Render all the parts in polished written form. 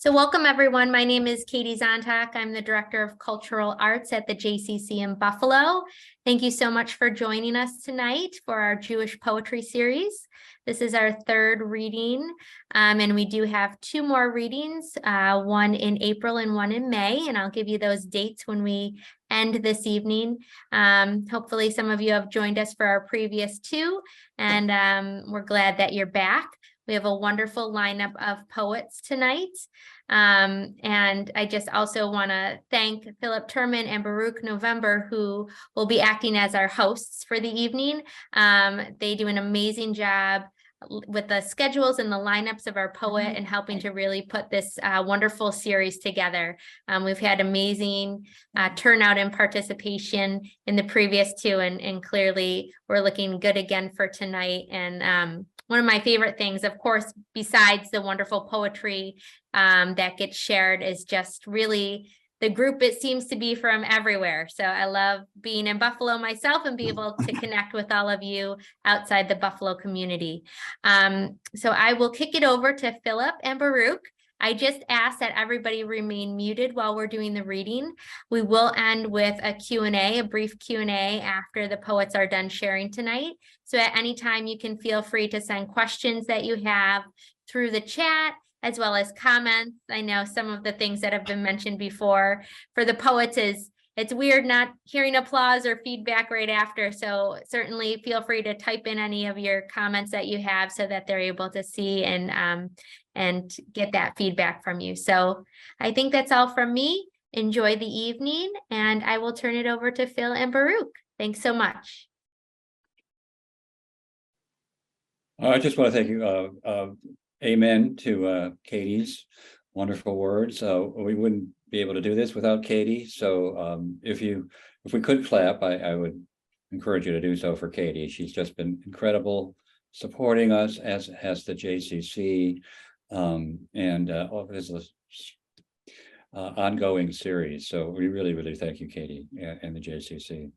So welcome everyone. My name is Katie Zontak. I'm the Director of Cultural Arts at the JCC in Buffalo. Thank you so much for joining us tonight for our Jewish Poetry Series. This is our third reading, and we do have two more readings, one in April and one in May, and I'll give you those dates when we end this evening. Hopefully some of you have joined us for our previous two, and we're glad that you're back. We have a wonderful lineup of poets tonight. And I just also want to thank Philip Turman and Baruch November, who will be acting as our hosts for the evening. They do an amazing job with the schedules and the lineups of our poet and helping to really put this wonderful series together. We've had amazing turnout and participation in the previous two, and clearly we're looking good again for tonight. And one of my favorite things, of course, besides the wonderful poetry that gets shared, is just really the group. It seems to be from everywhere. So I love being in Buffalo myself and be able to connect with all of you outside the Buffalo community. So I will kick it over to Philip and Baruch. I just ask that everybody remain muted while we're doing the reading. We will end with a Q&A, a brief Q&A after the poets are done sharing tonight. So at any time you can feel free to send questions that you have through the chat, as well as comments. I know some of the things that have been mentioned before for the poets is it's weird not hearing applause or feedback right after. So certainly feel free to type in any of your comments that you have so that they're able to see and get that feedback from you. So I think that's all from me. Enjoy the evening, and I will turn it over to Phil and Baruch. Thanks so much. I just want to thank you. Amen to Katie's wonderful words. We wouldn't be able to do this without Katie. So if we could clap, I would encourage you to do so for Katie. She's just been incredible, supporting us, as has the JCC, and all of this ongoing series. So we really thank you, Katie, and the JCC.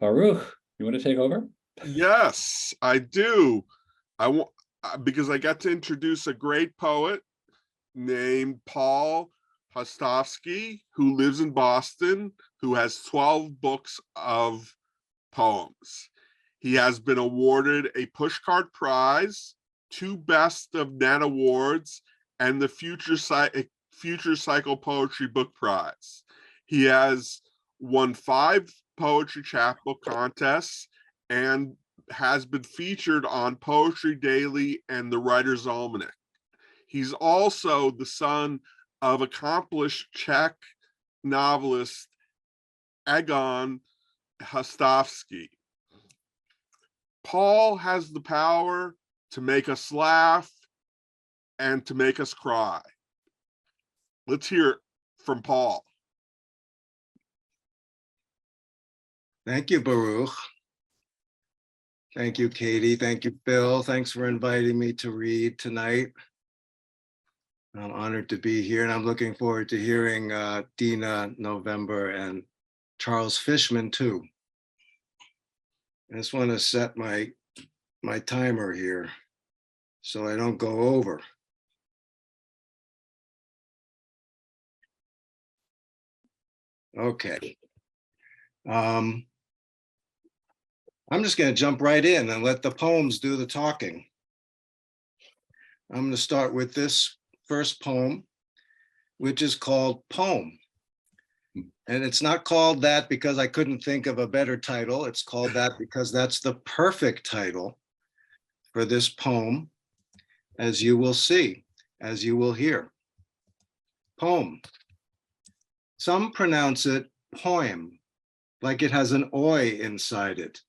Baruch, you want to take over? Yes, I do. Because I got to introduce a great poet named Paul Hostovsky, who lives in Boston, who has 12 books of poems. He has been awarded a Pushcart Prize, 2 Best of Net Awards, and the Future Cycle Poetry Book Prize. He has won 5 poetry chapbook contests and has been featured on Poetry Daily and the Writer's Almanac. He's also the son of accomplished Czech novelist Egon Hostovsky. Paul has the power to make us laugh and to make us cry. Let's hear from Paul. Thank you, Baruch. Thank you, Katie. Thank you, Bill. Thanks for inviting me to read tonight. I'm honored to be here, and I'm looking forward to hearing Deena, November, and Charles Fishman too. I just want to set my timer here so I don't go over. Okay. I'm just going to jump right in and let the poems do the talking. I'm going to start with this first poem, which is called Poem. And it's not called that because I couldn't think of a better title. It's called that because that's the perfect title for this poem, as you will see, as you will hear. Poem. Some pronounce it poem, like it has an oi inside it.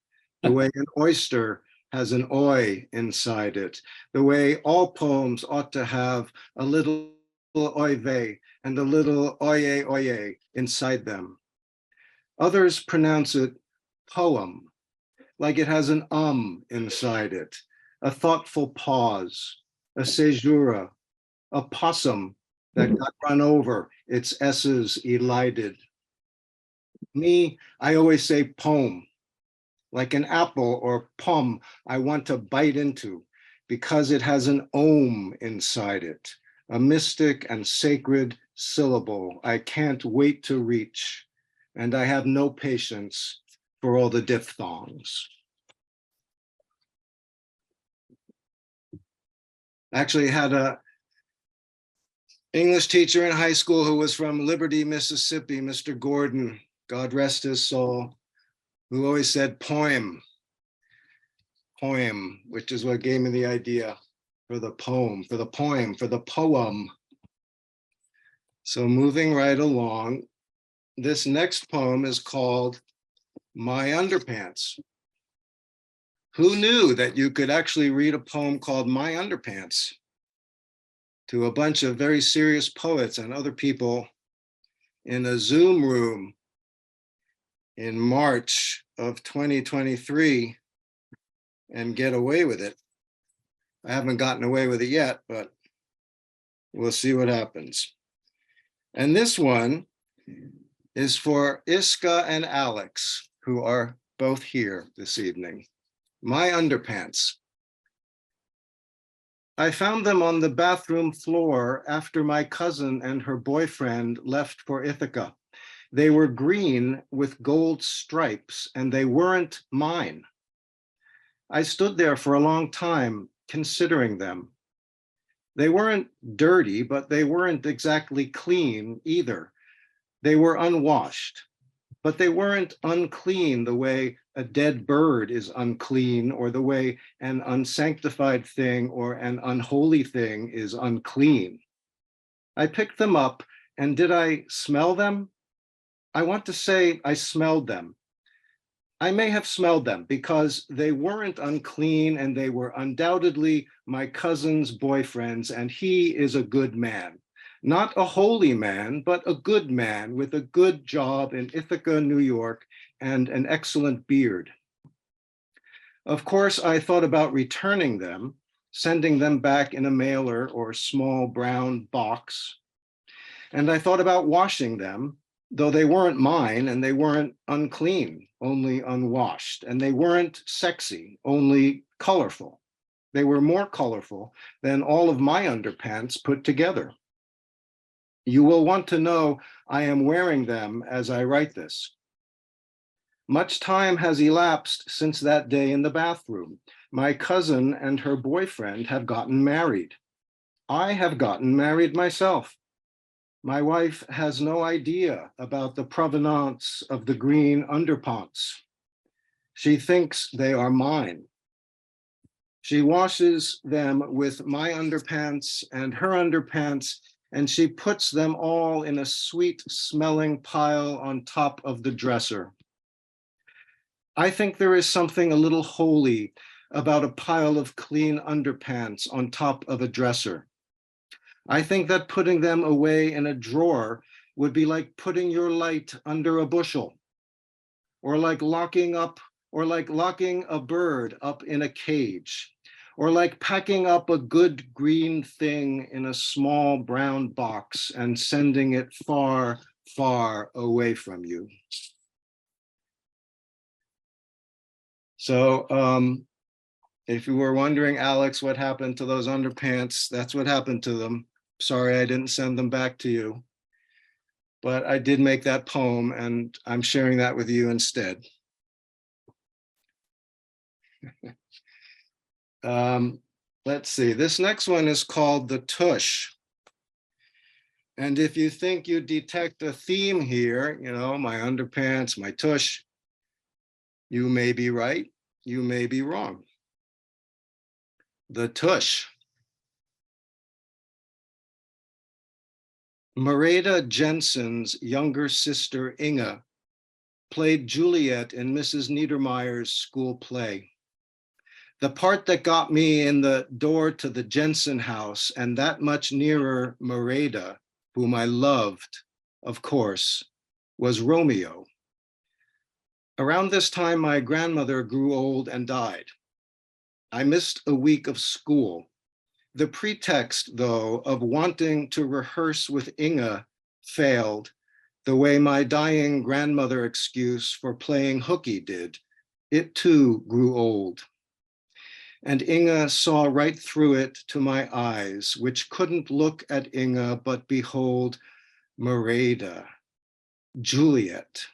The way an oyster has an oi inside it, the way all poems ought to have a little oive and a little oye inside them. Others pronounce it poem, like it has an inside it, a thoughtful pause, a caesura, a possum that got run over, its s's elided. Me, I always say poem. Like an apple or plum I want to bite into because it has an ohm inside it, a mystic and sacred syllable I can't wait to reach, and I have no patience for all the diphthongs. Actually had a English teacher in high school who was from Liberty, Mississippi, Mr. Gordon, God rest his soul, who always said poem, which is what gave me the idea for the poem, for the poem, for the poem. So moving right along, this next poem is called My Underpants. Who knew that you could actually read a poem called My Underpants to a bunch of very serious poets and other people in a Zoom room in March of 2023 and get away with it? I haven't gotten away with it yet, but we'll see what happens. And this one is for Iska and Alex, who are both here this evening. My Underpants. I found them on the bathroom floor after my cousin and her boyfriend left for Ithaca. They were green with gold stripes, and they weren't mine. I stood there for a long time considering them. They weren't dirty, but they weren't exactly clean either. They were unwashed, but they weren't unclean the way a dead bird is unclean, or the way an unsanctified thing or an unholy thing is unclean. I picked them up, and did I smell them? I want to say I smelled them. I may have smelled them because they weren't unclean, and they were undoubtedly my cousin's boyfriend's, and he is a good man. Not a holy man, but a good man with a good job in Ithaca, New York, and an excellent beard. Of course, I thought about returning them, sending them back in a mailer or small brown box. And I thought about washing them, though they weren't mine, and they weren't unclean, only unwashed, and they weren't sexy, only colorful. They were more colorful than all of my underpants put together. You will want to know I am wearing them as I write this. Much time has elapsed since that day in the bathroom. My cousin and her boyfriend have gotten married. I have gotten married myself. My wife has no idea about the provenance of the green underpants. She thinks they are mine. She washes them with my underpants and her underpants, and she puts them all in a sweet smelling pile on top of the dresser. I think there is something a little holy about a pile of clean underpants on top of a dresser. I think that putting them away in a drawer would be like putting your light under a bushel, or like locking a bird up in a cage, or like packing up a good green thing in a small brown box and sending it far, far away from you. So if you were wondering, Alex, what happened to those underpants, that's what happened to them. Sorry, I didn't send them back to you. But I did make that poem, and I'm sharing that with you instead. Let's see, this next one is called The Tush. And if you think you detect a theme here, you know, my underpants, my tush, you may be right, you may be wrong. The Tush. Mereda Jensen's younger sister, Inga, played Juliet in Mrs. Niedermeyer's school play. The part that got me in the door to the Jensen house and that much nearer Mereda, whom I loved, of course, was Romeo. Around this time, my grandmother grew old and died. I missed a week of school. The pretext, though, of wanting to rehearse with Inga failed, the way my dying grandmother excuse for playing hooky did. It too grew old. And Inga saw right through it to my eyes, which couldn't look at Inga but behold Mereda, Juliet.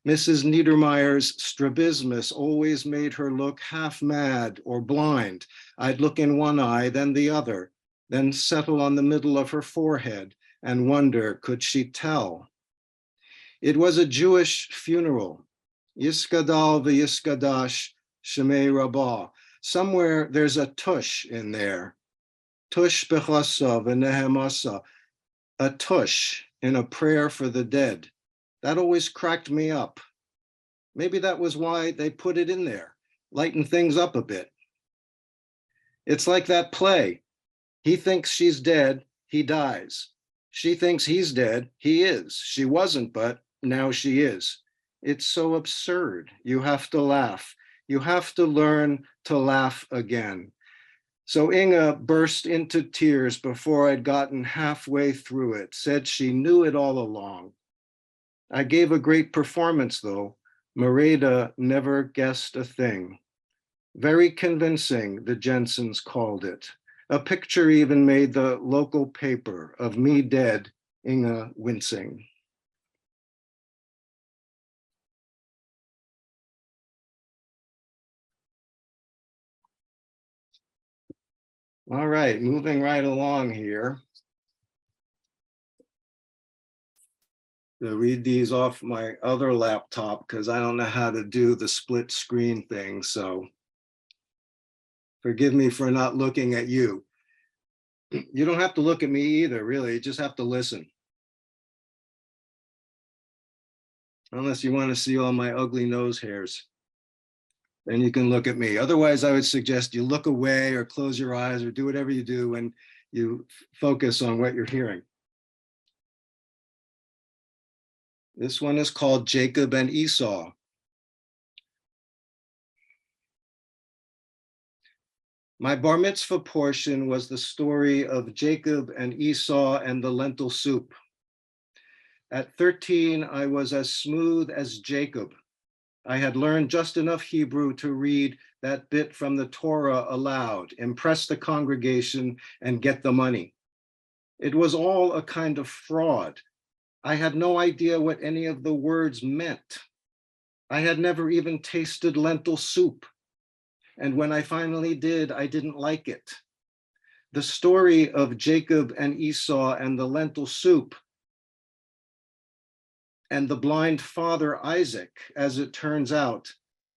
Mrs. Niedermeyer's strabismus always made her look half mad or blind. I'd look in one eye, then the other, then settle on the middle of her forehead and wonder, could she tell? It was a Jewish funeral. Yiskadal v'yiskadash shemei rabbah. Somewhere there's a tush in there. Tush bechasa v'nehemasa. A tush in a prayer for the dead. That always cracked me up. Maybe that was why they put it in there, lighten things up a bit. It's like that play. He thinks she's dead, he dies. She thinks he's dead, he is. She wasn't, but now she is. It's so absurd. You have to laugh. You have to learn to laugh again. So Inga burst into tears before I'd gotten halfway through it, said she knew it all along. I gave a great performance though. Mereda never guessed a thing. Very convincing, the Jensens called it. A picture even made the local paper of me dead, Inga wincing. All right, moving right along here. To read these off my other laptop because I don't know how to do the split screen thing, so forgive me for not looking at you. You don't have to look at me either, really, you just have to listen. Unless you want to see all my ugly nose hairs, then you can look at me. Otherwise, I would suggest you look away or close your eyes or do whatever you do when you focus on what you're hearing. This one is called Jacob and Esau. My bar mitzvah portion was the story of Jacob and Esau and the lentil soup. At 13, I was as smooth as Jacob. I had learned just enough Hebrew to read that bit from the Torah aloud, impress the congregation, and get the money. It was all a kind of fraud. I had no idea what any of the words meant. I had never even tasted lentil soup. And when I finally did, I didn't like it. The story of Jacob and Esau and the lentil soup and the blind father Isaac, as it turns out,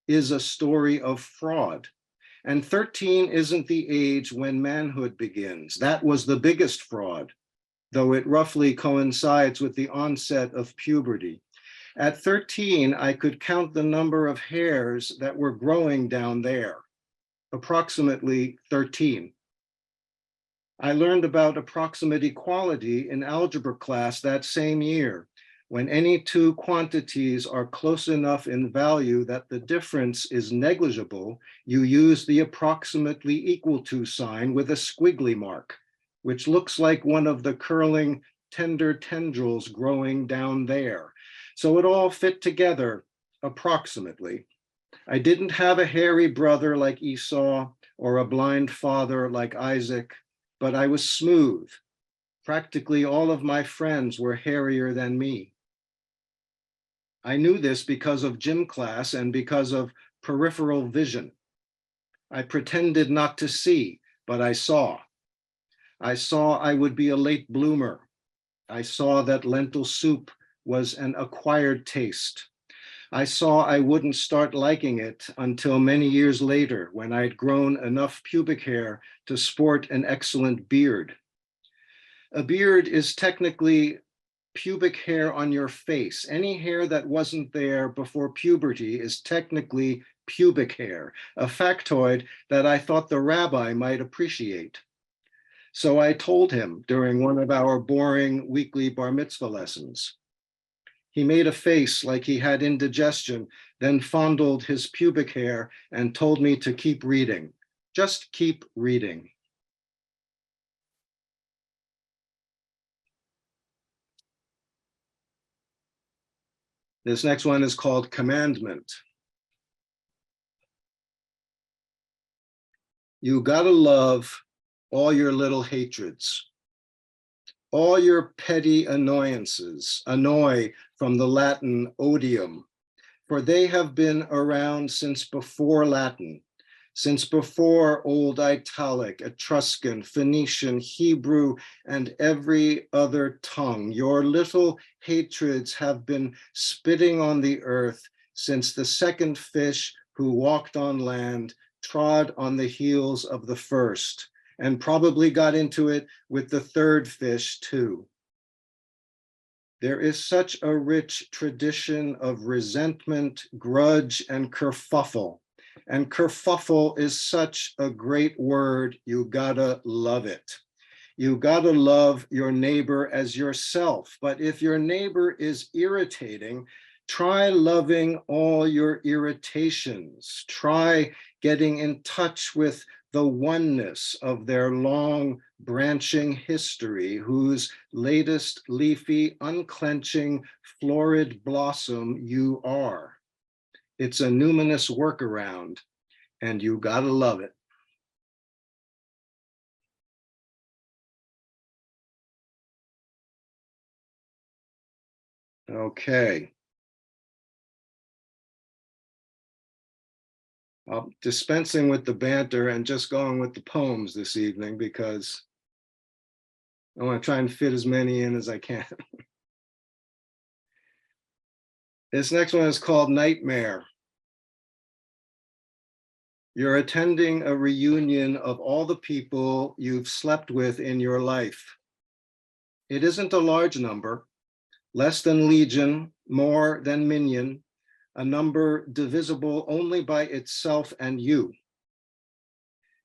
is a story of fraud. And 13 isn't the age when manhood begins. That was the biggest fraud, though it roughly coincides with the onset of puberty. At 13, I could count the number of hairs that were growing down there, approximately 13. I learned about approximate equality in algebra class that same year. When any two quantities are close enough in value that the difference is negligible, you use the approximately equal to sign with a squiggly mark, which looks like one of the curling tender tendrils growing down there. So it all fit together approximately. I didn't have a hairy brother like Esau or a blind father like Isaac, but I was smooth. Practically all of my friends were hairier than me. I knew this because of gym class and because of peripheral vision. I pretended not to see, but I saw. I saw I would be a late bloomer. I saw that lentil soup was an acquired taste. I saw I wouldn't start liking it until many years later when I'd grown enough pubic hair to sport an excellent beard. A beard is technically pubic hair on your face. Any hair that wasn't there before puberty is technically pubic hair, a factoid that I thought the rabbi might appreciate. So I told him during one of our boring weekly bar mitzvah lessons. He made a face like he had indigestion, then fondled his pubic hair and told me to keep reading. Just keep reading. This next one is called Commandment. You gotta love all your little hatreds, all your petty annoyances, annoy from the Latin odium, for they have been around since before Latin, since before Old Italic, Etruscan, Phoenician, Hebrew, and every other tongue. Your little hatreds have been spitting on the earth since the second fish who walked on land trod on the heels of the first, and probably got into it with the third fish too. There is such a rich tradition of resentment, grudge, and kerfuffle. And kerfuffle is such a great word, you gotta love it. You gotta love your neighbor as yourself. But if your neighbor is irritating, try loving all your irritations. Try getting in touch with the oneness of their long branching history, whose latest leafy, unclenching, florid blossom you are. It's a numinous workaround, and you gotta love it. Okay. I'm dispensing with the banter and just going with the poems this evening because I want to try and fit as many in as I can. This next one is called Nightmare. You're attending a reunion of all the people you've slept with in your life. It isn't a large number, less than legion, more than minion, a number divisible only by itself and you.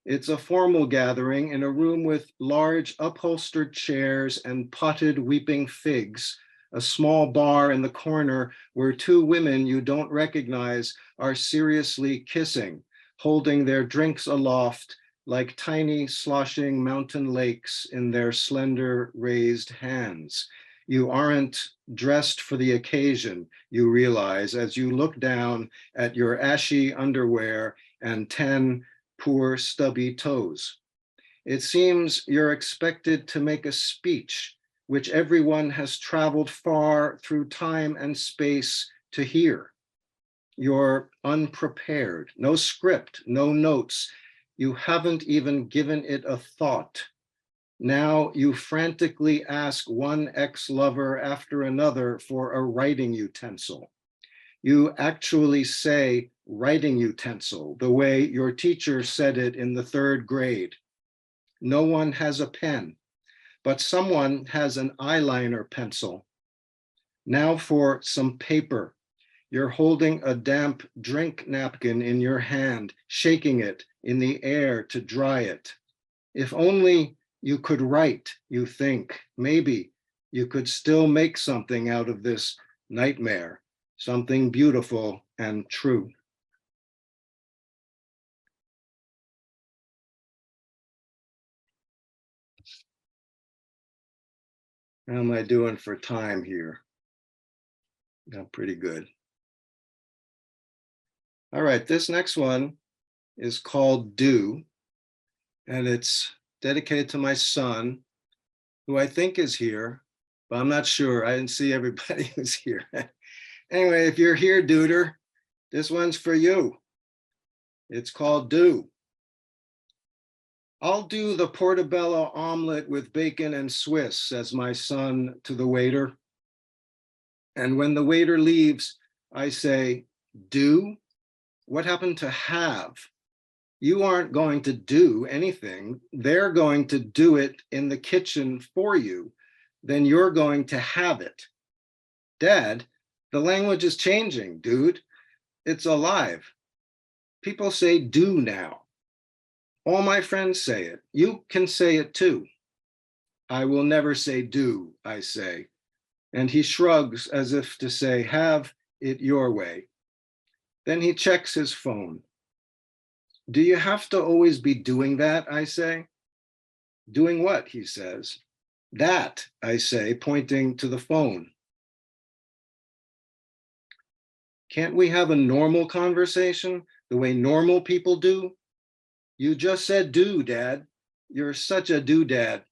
It's a formal gathering in a room with large upholstered chairs and potted weeping figs, a small bar in the corner where two women you don't recognize are seriously kissing, holding their drinks aloft like tiny sloshing mountain lakes in their slender raised hands. You aren't dressed for the occasion, you realize, as you look down at your ashy underwear and 10 poor stubby toes. It seems you're expected to make a speech, which everyone has traveled far through time and space to hear. You're unprepared, no script, no notes. You haven't even given it a thought. Now you frantically ask one ex-lover after another for a writing utensil. You actually say writing utensil the way your teacher said it in the 3rd grade. No one has a pen, but someone has an eyeliner pencil. Now for some paper. You're holding a damp drink napkin in your hand, shaking it in the air to dry it. If only you could write, you think, maybe you could still make something out of this nightmare, something beautiful and true. How am I doing for time here? Yeah, pretty good. All right, this next one is called Do, and it's dedicated to my son, who I think is here, but I'm not sure. I didn't see everybody who's here. Anyway, if you're here, Duder, this one's for you. It's called Do. I'll do the portobello omelet with bacon and Swiss, says my son to the waiter. And when the waiter leaves, I say, do? What happened to have? You aren't going to do anything. They're going to do it in the kitchen for you. Then you're going to have it. Dad, the language is changing, dude. It's alive. People say do now. All my friends say it. You can say it too. I will never say do, I say. And he shrugs as if to say, have it your way. Then he checks his phone. Do you have to always be doing that, I say? Doing what, he says. That, I say, pointing to the phone. Can't we have a normal conversation the way normal people do? You just said do, Dad. You're such a doodad.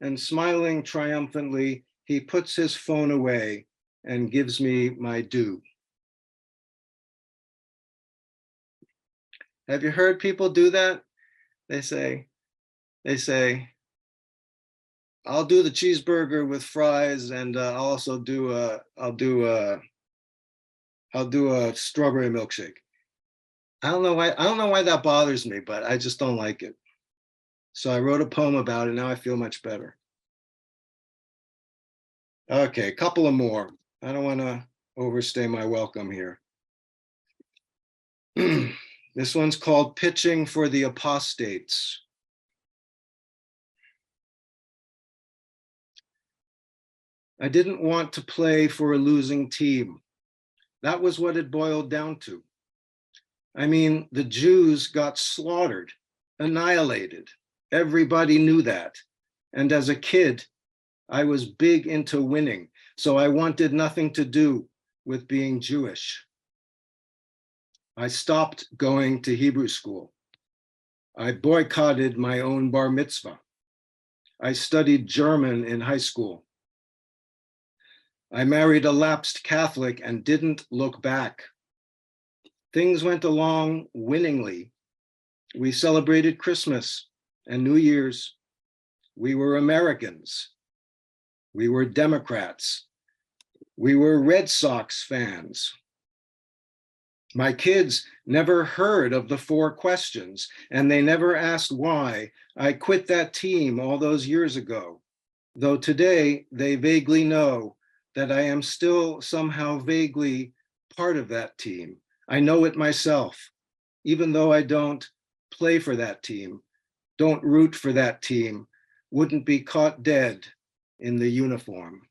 And smiling triumphantly, he puts his phone away and gives me my due. Have you heard people do that? They say, I'll do the cheeseburger with fries, and I'll also do I'll do a strawberry milkshake. I don't know why that bothers me, but I just don't like it. So I wrote a poem about it. Now I feel much better. Okay, a couple of more. I don't want to overstay my welcome here. This one's called Pitching for the Apostates. I didn't want to play for a losing team. That was what it boiled down to. I mean, the Jews got slaughtered, annihilated. Everybody knew that. And as a kid, I was big into winning, so I wanted nothing to do with being Jewish. I stopped going to Hebrew school. I boycotted my own bar mitzvah. I studied German in high school. I married a lapsed Catholic and didn't look back. Things went along winningly. We celebrated Christmas and New Year's. We were Americans. We were Democrats. We were Red Sox fans. My kids never heard of the 4 questions, and they never asked why I quit that team all those years ago, though today they vaguely know that I am still somehow vaguely part of that team. I know it myself, even though I don't play for that team, don't root for that team, wouldn't be caught dead in the uniform.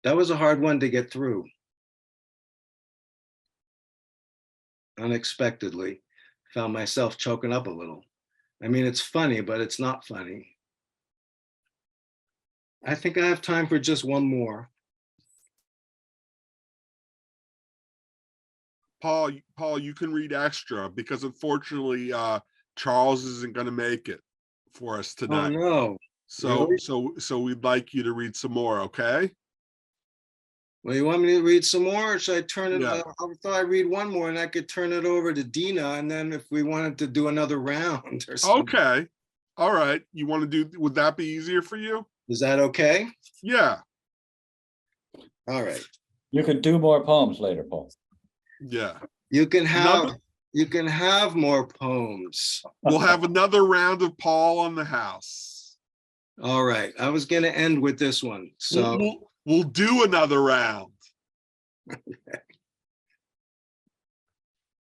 That was a hard one to get through. Unexpectedly, found myself choking up a little. I mean, it's funny, but it's not funny. I think I have time for just one more. Paul, you can read extra because unfortunately, Charles isn't going to make it for us Oh tonight. no. So, Really? so we'd like you to read some more, okay? Well, you want me to read some more, or should I turn it? Yeah. I thought I'd read one more and I could turn it over to Deena, and then if we wanted to do another round or something. Okay. All right. You want to do, would that be easier for you? Is that okay? Yeah. All right. You could do more poems later, Paul. Yeah. You can Another- have more poems. We'll have another round of Paul on the house. All right. I was going to end with this one. So We'll do another round.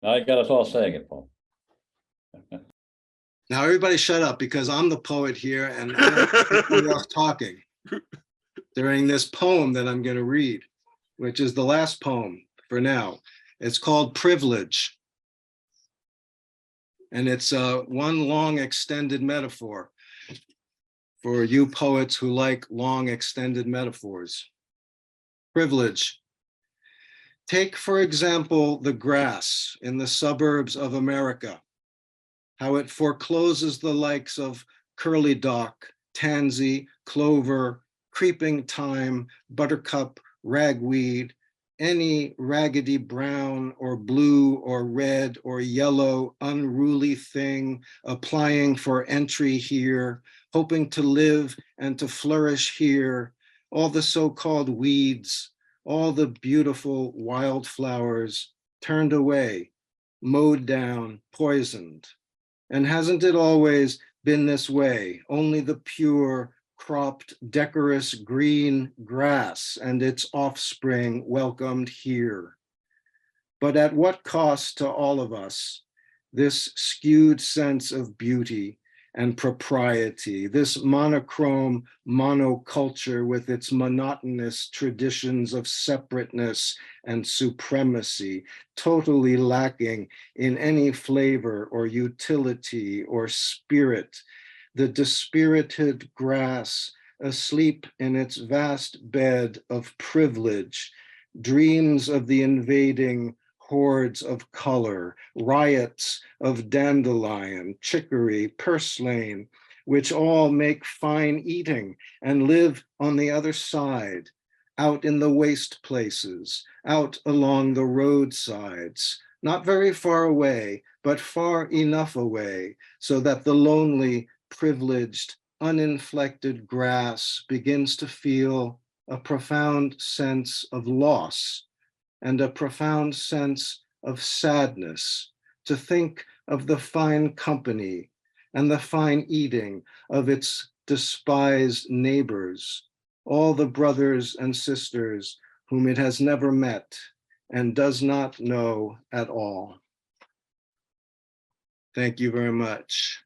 Now you got us all saying it, Paul. now everybody shut up, because I'm the poet here and I don't want anybody else talking during this poem that I'm going to read, which is the last poem for now. It's called Privilege. And it's one long extended metaphor for you poets who like long extended metaphors. Privilege. Take, for example, the grass in the suburbs of America, how it forecloses the likes of curly dock, tansy, clover, creeping thyme, buttercup, ragweed, any raggedy brown or blue or red or yellow unruly thing applying for entry here, hoping to live and to flourish here, all the so-called weeds, all the beautiful wildflowers turned away, mowed down, poisoned. And hasn't it always been this way? Only the pure, cropped, decorous green grass and its offspring welcomed here. But at what cost to all of us, this skewed sense of beauty and propriety, this monochrome monoculture with its monotonous traditions of separateness and supremacy, totally lacking in any flavor or utility or spirit, the dispirited grass asleep in its vast bed of privilege, dreams of the invading hordes of color, riots of dandelion, chicory, purslane, which all make fine eating and live on the other side, out in the waste places, out along the roadsides, not very far away, but far enough away so that the lonely, privileged, uninflected grass begins to feel a profound sense of loss and a profound sense of sadness, to think of the fine company and the fine eating of its despised neighbors, all the brothers and sisters whom it has never met and does not know at all. Thank you very much.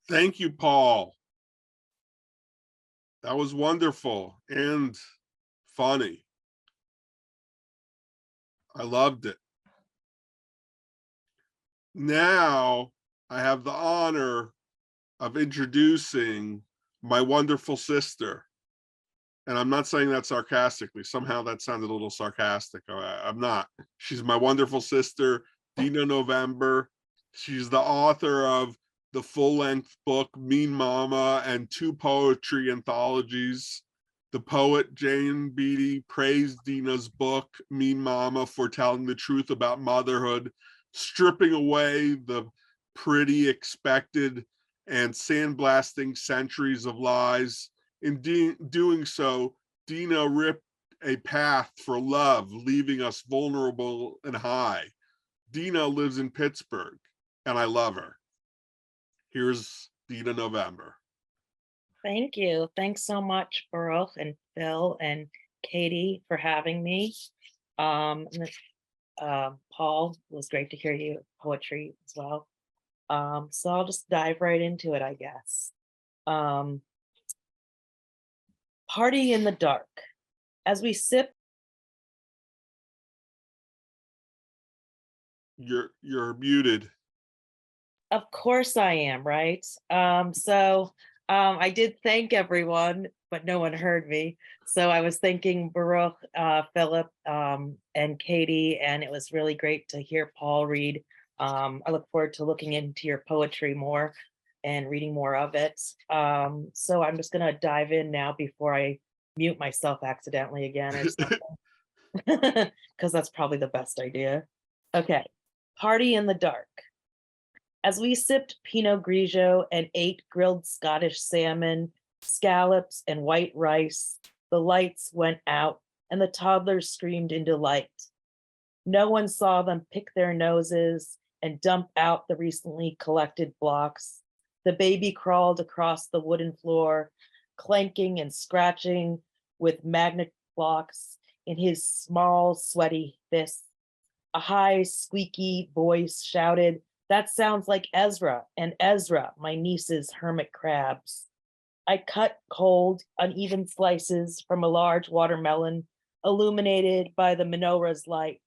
Thank you, Paul. That was wonderful and funny. I loved it. Now I have the honor of introducing my wonderful sister. And I'm not saying that sarcastically. Somehow that sounded a little sarcastic. I'm not. She's my wonderful sister, Deena November. She's the author of the full-length book, Mean Mama, and 2 poetry anthologies. The poet Jane Beatty praised Deena's book, Mean Mama, for telling the truth about motherhood, stripping away the pretty, expected, and sandblasting centuries of lies. In doing so, Deena ripped a path for love, leaving us vulnerable and high. Deena lives in Pittsburgh, and I love her. Here's Deena November. Thank you. Thanks so much, Baruch and Phil and Katie, for having me. Paul, it was great to hear you poetry as well. So I'll just dive right into it, I guess. Party in the dark. As we sip. You're muted. Of course I am, right? I did thank everyone, but no one heard me. So I was thanking Baruch, Philip, and Katie, and it was really great to hear Paul read. I look forward to looking into your poetry more and reading more of it. So I'm just gonna dive in now before I mute myself accidentally again or something, because that's probably the best idea. Okay, party in the dark. As we sipped Pinot Grigio and ate grilled Scottish salmon, scallops, and white rice, the lights went out and the toddlers screamed in delight. No one saw them pick their noses and dump out the recently collected blocks. The baby crawled across the wooden floor, clanking and scratching with magnet blocks in his small, sweaty fists. A high, squeaky voice shouted, "That sounds like Ezra and Ezra, my niece's hermit crabs." I cut cold, uneven slices from a large watermelon, illuminated by the menorah's light.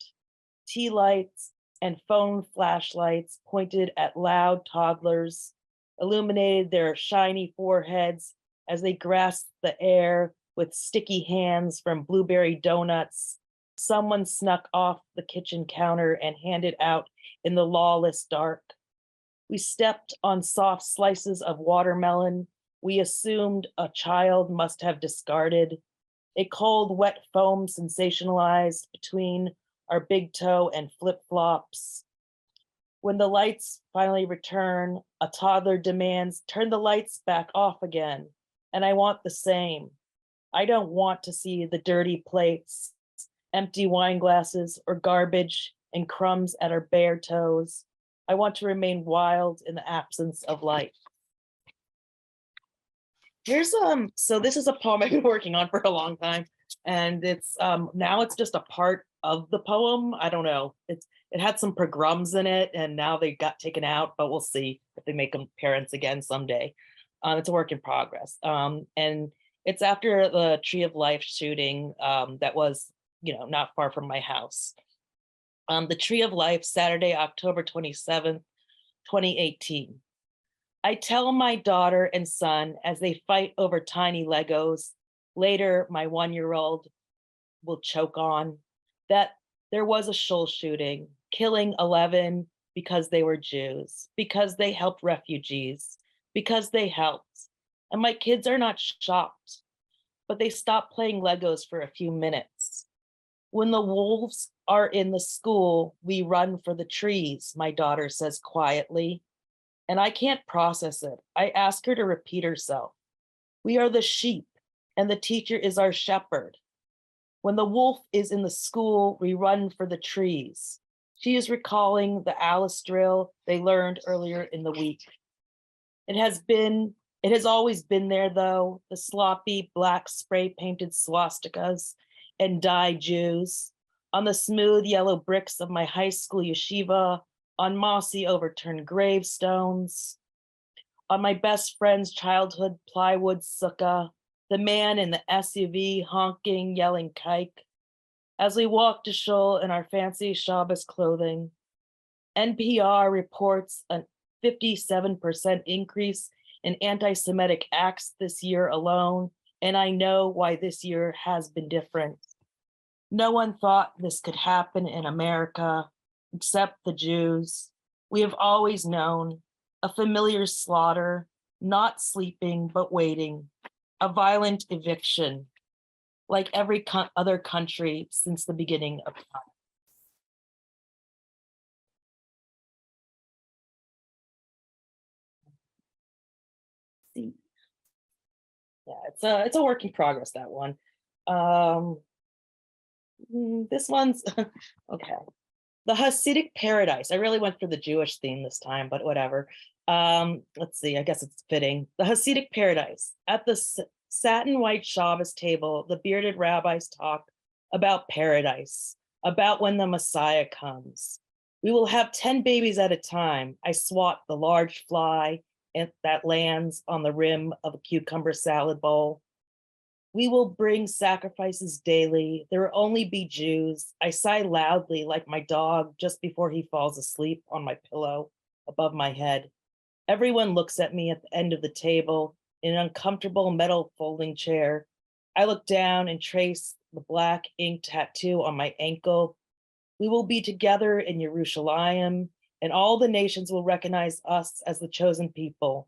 Tea lights and phone flashlights pointed at loud toddlers, illuminated their shiny foreheads as they grasped the air with sticky hands from blueberry donuts. Someone snuck off the kitchen counter and handed out in the lawless dark. We stepped on soft slices of watermelon we assumed a child must have discarded. A cold, wet foam sensationalized between our big toe and flip-flops. When the lights finally return, a toddler demands, "Turn the lights back off again." And I want the same. I don't want to see the dirty plates, empty wine glasses, or garbage and crumbs at our bare toes. I want to remain wild in the absence of light. Here's so this is a poem I've been working on for a long time, and it's now it's just a part of the poem. I don't know. It had some pogroms in it, and now they got taken out, but we'll see if they make them parents again someday. It's a work in progress, and it's after the Tree of Life shooting that was, not far from my house. The Tree of Life, Saturday, October 27th, 2018. I tell my daughter and son as they fight over tiny Legos, later my 1-year-old will choke on, that there was a school shooting, killing 11 because they were Jews, because they helped refugees, because they helped. And my kids are not shocked, but they stop playing Legos for a few minutes. When the wolves are in the school, we run for the trees, my daughter says quietly. And I can't process it. I ask her to repeat herself. We are the sheep, and the teacher is our shepherd. When the wolf is in the school, we run for the trees. She is recalling the Alice drill they learned earlier in the week. It has always been there though, the sloppy black spray painted swastikas and dyed Jews on the smooth yellow bricks of my high school yeshiva, on mossy overturned gravestones, on my best friend's childhood plywood sukkah, the man in the SUV honking, yelling kike. As we walk to shul in our fancy Shabbos clothing, NPR reports a 57% increase in anti-Semitic acts this year alone, and I know why this year has been different. No one thought this could happen in America, except the Jews. We have always known a familiar slaughter, not sleeping, but waiting, a violent eviction, like every other country since the beginning of time. Yeah, it's a work in progress, that one. This one's, okay. The Hasidic Paradise. I really went for the Jewish theme this time, but whatever. Let's see, I guess it's fitting. The Hasidic Paradise. At the satin white Shabbos table, the bearded rabbis talk about paradise, about when the Messiah comes. We will have 10 babies at a time. I swat the large fly that lands on the rim of a cucumber salad bowl. We will bring sacrifices daily. There will only be Jews. I sigh loudly like my dog just before he falls asleep on my pillow above my head. Everyone looks at me at the end of the table in an uncomfortable metal folding chair. I look down and trace the black ink tattoo on my ankle. We will be together in Yerushalayim, and all the nations will recognize us as the chosen people.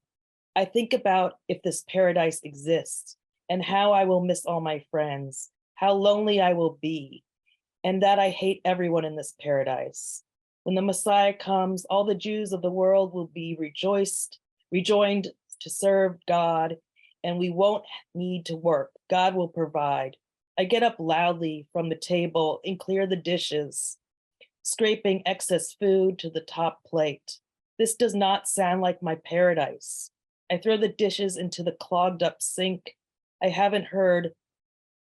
I think about if this paradise exists, and how I will miss all my friends, how lonely I will be, and that I hate everyone in this paradise. When the Messiah comes, all the Jews of the world will be rejoined to serve God, and we won't need to work. God will provide. I get up loudly from the table and clear the dishes, scraping excess food to the top plate. This does not sound like my paradise. I throw the dishes into the clogged up sink. I have heard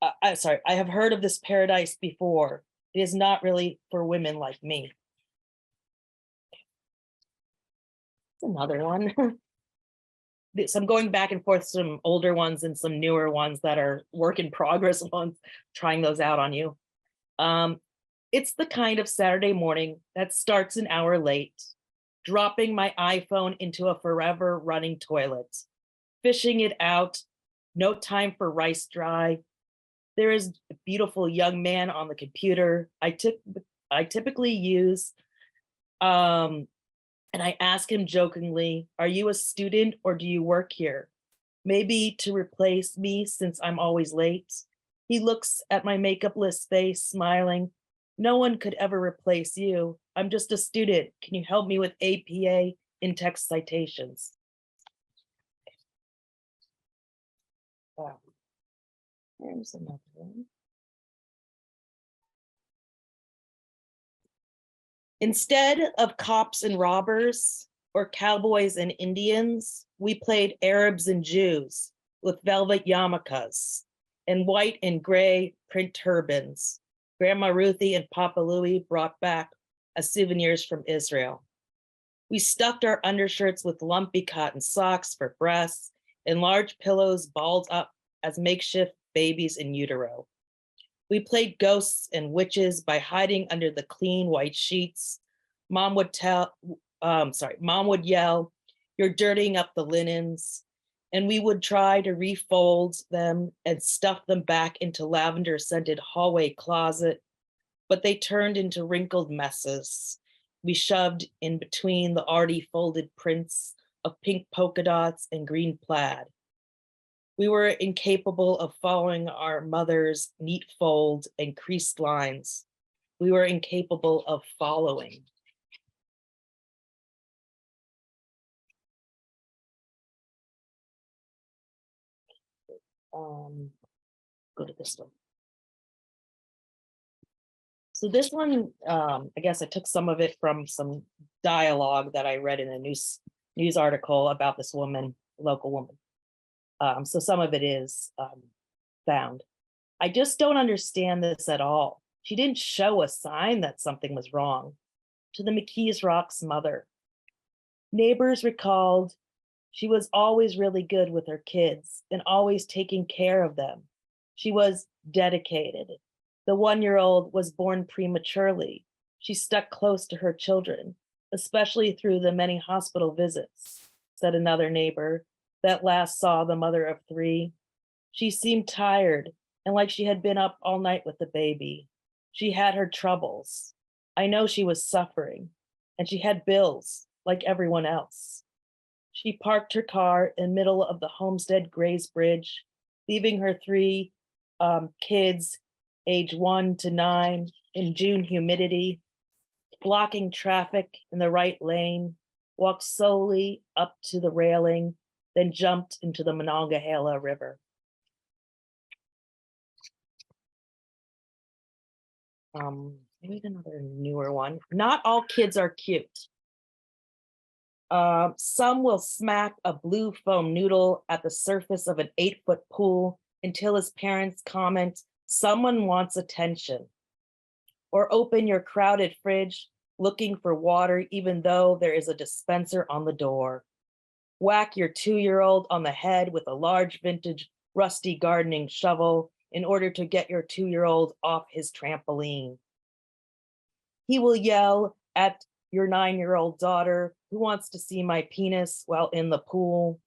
of this paradise before. It is not really for women like me. Another one. So I'm going back and forth, some older ones and some newer ones that are work in progress ones, trying those out on you. It's the kind of Saturday morning that starts an hour late, dropping my iPhone into a forever running toilet, fishing it out. No time for rice dry. There is a beautiful young man on the computer I typically use, and I ask him jokingly, "Are you a student or do you work here?" Maybe to replace me since I'm always late. He looks at my makeup-less face, smiling. "No one could ever replace you. I'm just a student. Can you help me with APA in-text citations?" Wow. There's another one. Instead of cops and robbers or cowboys and Indians, we played Arabs and Jews with velvet yarmulkes and white and gray print turbans. Grandma Ruthie and Papa Louie brought back as souvenirs from Israel. We stuffed our undershirts with lumpy cotton socks for breasts and large pillows balled up as makeshift babies in utero. We played ghosts and witches by hiding under the clean white sheets. Mom would yell, "You're You're dirtying up the linens. And we would try to refold them and stuff them back into lavender-scented hallway closet, but they turned into wrinkled messes. We shoved in between the already folded prints of pink polka dots and green plaid. We were incapable of following our mother's neat fold and creased lines. We were incapable of following. Go to this one. So this one, I guess I took some of it from some dialogue that I read in a news article about this woman, local woman. So some of it is found. I just don't understand this at all. She didn't show a sign that something was wrong to the McKees Rock's mother. Neighbors recalled she was always really good with her kids and always taking care of them. She was dedicated. The 1-year-old was born prematurely. She stuck close to her children, especially through the many hospital visits, said another neighbor that last saw the mother of 3. She seemed tired and like she had been up all night with the baby. She had her troubles. I know she was suffering, and she had bills like everyone else. She parked her car in middle of the Homestead Grays Bridge, leaving her 3 kids, age 1 to 9, in June humidity, blocking traffic in the right lane, walked slowly up to the railing, then jumped into the Monongahela River. Maybe another newer one. Not all kids are cute. Some will smack a blue foam noodle at the surface of an 8-foot pool until his parents comment, "Someone wants attention." Or open your crowded fridge looking for water even though there is a dispenser on the door. Whack your 2-year-old on the head with a large vintage rusty gardening shovel in order to get your 2-year-old off his trampoline. He will yell at your 9-year-old daughter who wants to see my penis while in the pool.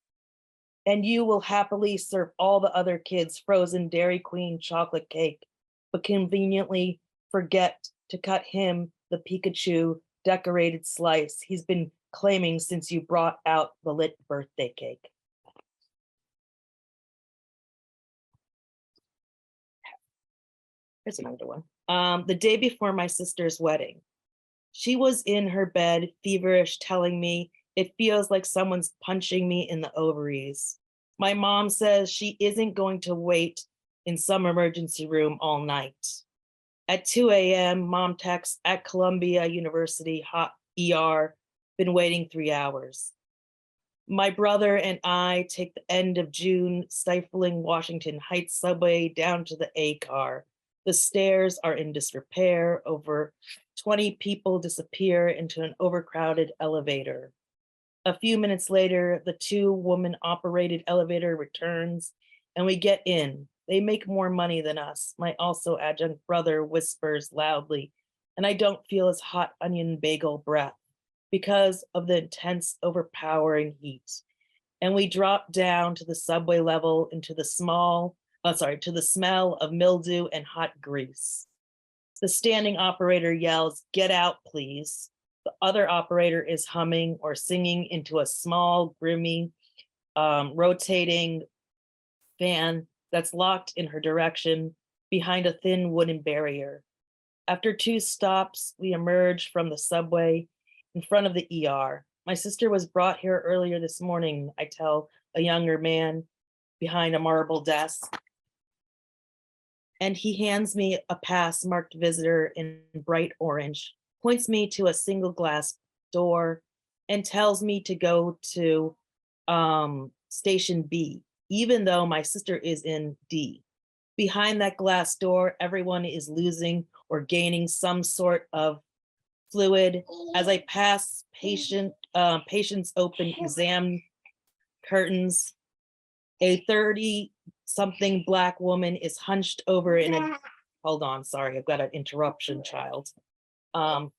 And you will happily serve all the other kids frozen Dairy Queen chocolate cake, but conveniently forget to cut him the Pikachu decorated slice he's been claiming since you brought out the lit birthday cake. Here's another one. The day before my sister's wedding, she was in her bed, feverish, telling me it feels like someone's punching me in the ovaries. My mom says she isn't going to wait in some emergency room all night. At 2 a.m., mom texts at Columbia University hot ER, been waiting 3 hours. My brother and I take the end of June stifling Washington Heights subway down to the A car. The stairs are in disrepair. Over 20 people disappear into an overcrowded elevator. A few minutes later, the 2-woman operated elevator returns and we get in. They make more money than us. My also adjunct brother whispers loudly, and I don't feel his hot onion bagel breath because of the intense, overpowering heat. And we drop down to the subway level into the smell of mildew and hot grease. The standing operator yells, "Get out, please." The other operator is humming or singing into a small, grimy, rotating fan that's locked in her direction behind a thin wooden barrier. After 2 stops, we emerge from the subway in front of the ER. My sister was brought here earlier this morning, I tell a younger man behind a marble desk. And he hands me a pass marked visitor in bright orange, points me to a single glass door, and tells me to go to station B, even though my sister is in D. Behind that glass door, everyone is losing or gaining some sort of fluid. As I pass patients open exam curtains, a 30-something Black woman is hunched over in a, hold on, sorry, I've got an interruption, child. Okay.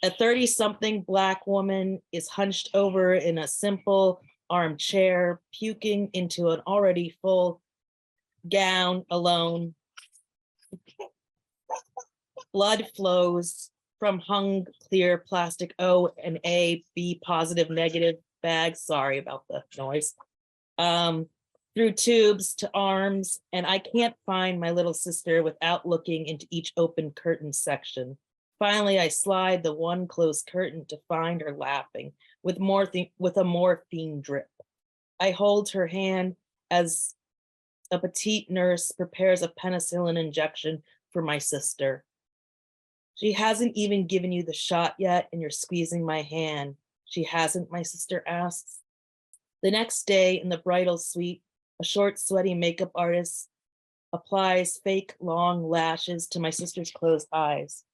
A 30-something Black woman is hunched over in a simple armchair, puking into an already full gown alone. Blood flows from hung clear plastic O and A, B positive, negative bags. Sorry about the noise. Through tubes to arms, and I can't find my little sister without looking into each open curtain section. Finally, I slide the one closed curtain to find her laughing with a morphine drip. I hold her hand as a petite nurse prepares a penicillin injection for my sister. She hasn't even given you the shot yet, and you're squeezing my hand. She hasn't, my sister asks. The next day in the bridal suite, a short, sweaty makeup artist applies fake long lashes to my sister's closed eyes.